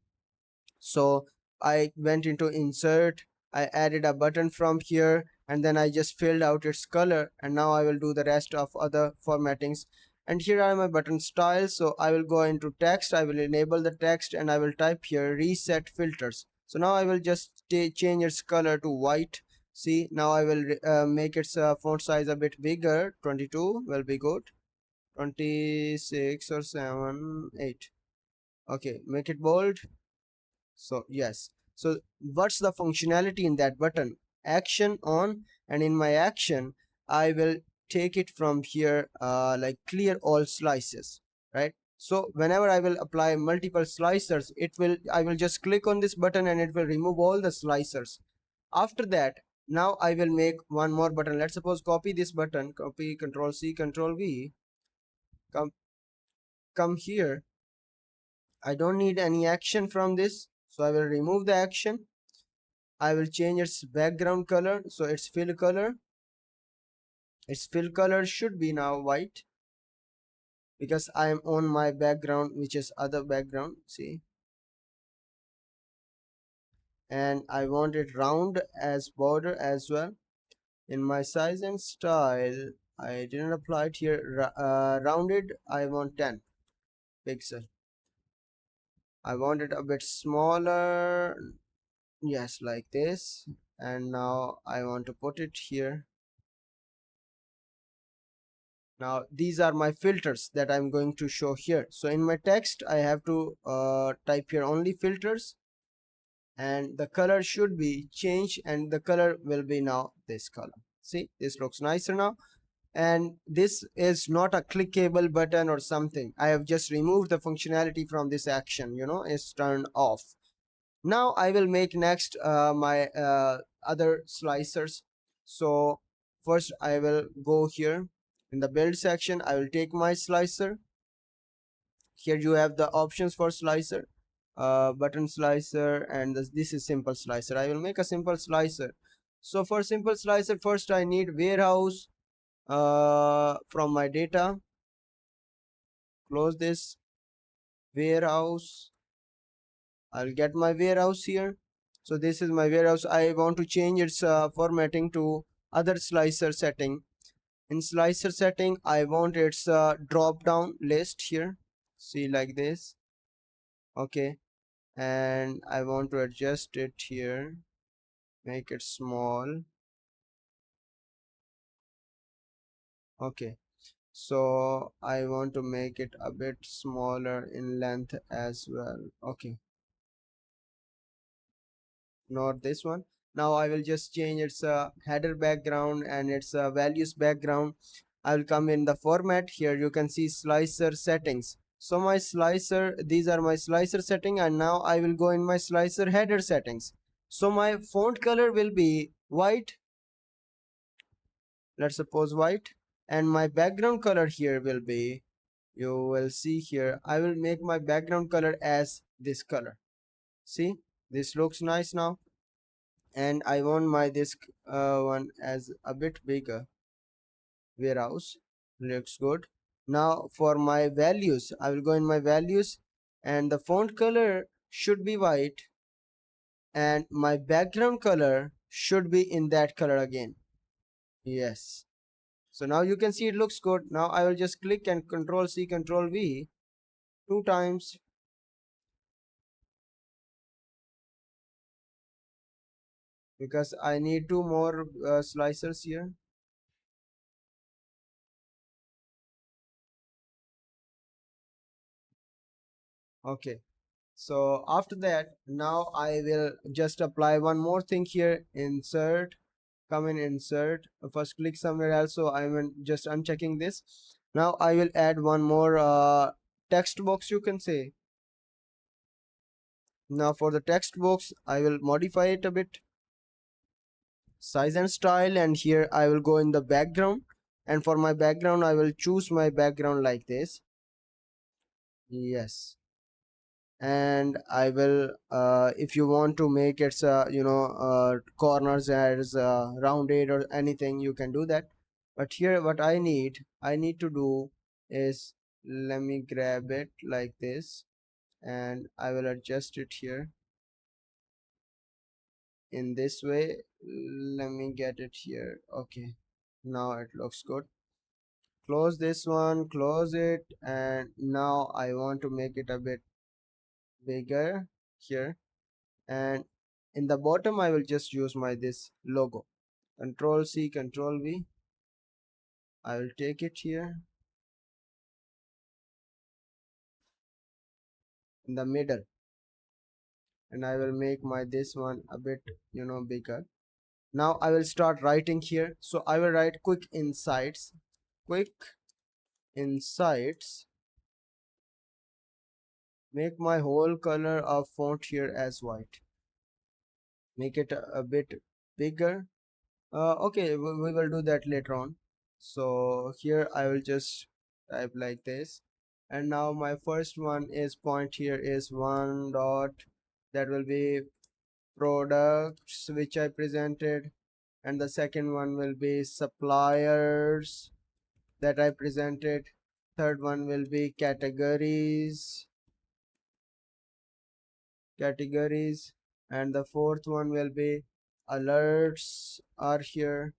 So I went into insert, I added a button from here, and then I just filled out its color, and now I will do the rest of other formattings. And here are my button styles. So I will go into text, I will enable the text, and I will type here reset filters. So now I will just change its color to white. See, now I will make its font size a bit bigger. 22 will be good. 26 or 7 8. Okay, make it bold. So yes, so what's the functionality in that button? Action on, and in my action I will take it from here, like clear all slices. right? So whenever I will apply multiple slicers, I will just click on this button and it will remove all the slicers. After that, now I will make one more button. Let's suppose copy this button, copy, control C, control V, come here. I don't need any action from this, so I will remove the action. I will change its background color, so its fill color should be now white, because I am on my background, which is other background, see. And I want it round as border as well. In my size and style, I didn't apply it here. Rounded, I want 10 pixel. I want it a bit smaller, yes, like this. And now I want to put it here. Now these are my filters that I'm going to show here. So in my text, I have to type here only filters, and the color should be changed, and the color will be now this color. See, this looks nicer now. And this is not a clickable button or something. I have just removed the functionality from this action, it's turned off. Now I will make next my other slicers. So first I will go here in the build section. I will take my slicer. Here you have the options for slicer, button slicer, and this is simple slicer. I will make a simple slicer. So for simple slicer, first I need warehouse from my data. Close this warehouse. I'll get my warehouse here. So this is my warehouse. I want to change its formatting to other slicer setting. In slicer setting, I want its drop down list here. See, like this. Okay. And I want to adjust it here. Make it small. Okay. So I want to make it a bit smaller in length as well. Okay. Not this one. Now I will just change its header background and its values background. I will come in the format. Here you can see slicer settings. So my slicer, these are my slicer setting, and now I will go in my slicer header settings. So my font color will be white. Let's suppose white. And my background color here will be, you will see here, I will make my background color as this color. See, this looks nice now. And I want my disk one as a bit bigger. Warehouse looks good. Now for my values, I will go in my values, and the font color should be white, and my background color should be in that color again. Yes. So now you can see it looks good. Now I will just click and control C, control V 2 times. Because I need 2 more slicers here. Okay. So after that, now I will just apply one more thing here. Insert, come in insert. First click somewhere else. So I'm just unchecking this. Now I will add one more text box, you can say. Now for the text box, I will modify it a bit. Size and style, and here I will go in the background. And for my background, I will choose my background like this. Yes. And I will if you want to make its corners as rounded or anything, you can do that. But here what I need to do is, let me grab it like this, and I will adjust it here in this way. Let me get it here. Okay, now it looks good. Close this one, close it, and now I want to make it a bit bigger here. And in the bottom I will just use my this logo. Control C, control V. I will take it here in the middle, and I will make my this one a bit bigger. Now I will start writing here. So I will write quick insights. Quick insights. make my whole color of font here as white, make it a bit bigger. Okay, we will do that later on. So here I will just type like this, and now my first one is point here is one dot, that will be products which I presented, and the second one will be suppliers that I presented. Third one will be categories, and the fourth one will be alerts are here.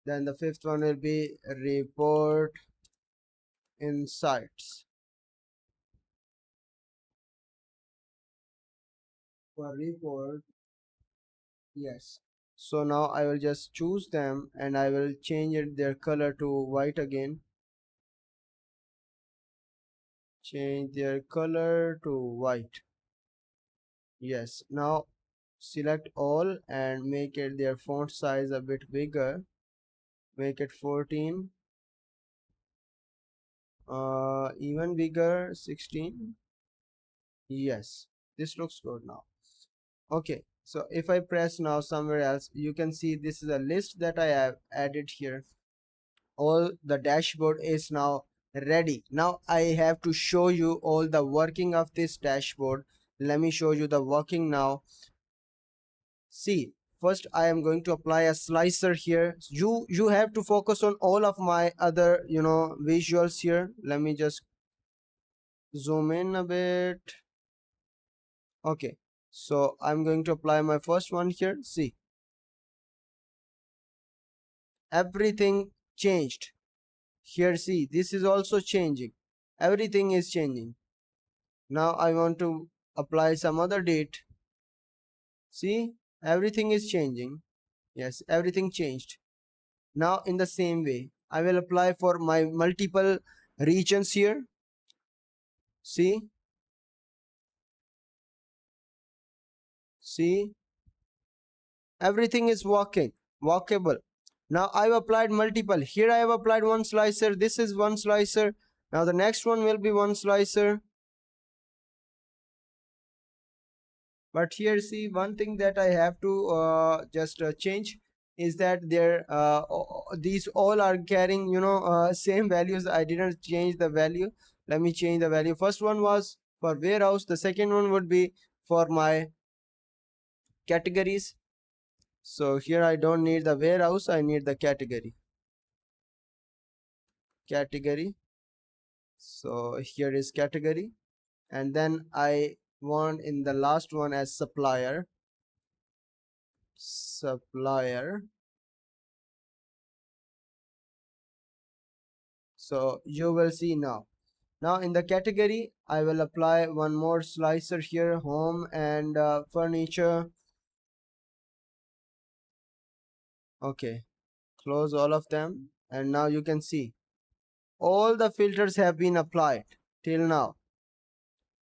Then the fifth one will be report insights. For report, yes. So now I will just choose them and I will change their color to white again. Change their color to white. Yes. Now select all and make it their font size a bit bigger. Make it 14. Even bigger, 16. Yes. This looks good now. Okay, so if I press now somewhere else, you can see this is a list that I have added here. All the dashboard is now ready. Now I have to show you all the working of this dashboard. Let me show you the working now. See, first I am going to apply a slicer here. You have to focus on all of my other visuals here. Let me just zoom in a bit. Okay, so I'm going to apply my first one here. See, everything changed here. See, this is also changing, everything is changing. Now I want to apply some other date. See, everything is changing. Yes, everything changed. Now in the same way I will apply for my multiple regions here. See, everything is walkable. Now I've applied multiple. Here I have applied one slicer, this is one slicer. Now the next one will be one slicer. But here, see, one thing that I have to just change is that these all are carrying same values. I didn't change the value. Let me change the value. First one was for warehouse, the second one would be for my categories. So here I don't need the warehouse, I need the category. So here is category, and then I want in the last one as supplier. So you will see now. Now in the category I will apply one more slicer here, home and furniture. Okay, close all of them, and now you can see all the filters have been applied till now,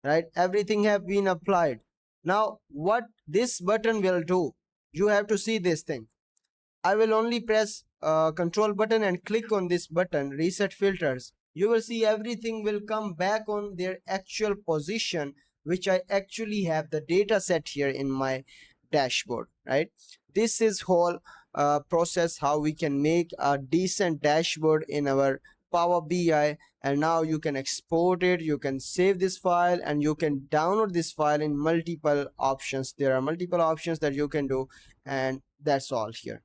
right? Everything have been applied. Now what this button will do, you have to see this thing. I will only press control button and click on this button, reset filters. You will see everything will come back on their actual position, which I actually have the data set here in my dashboard, right? This is whole process how we can make a decent dashboard in our Power BI. And now you can export it, you can save this file, and you can download this file in multiple options. There are multiple options that you can do, and that's all here.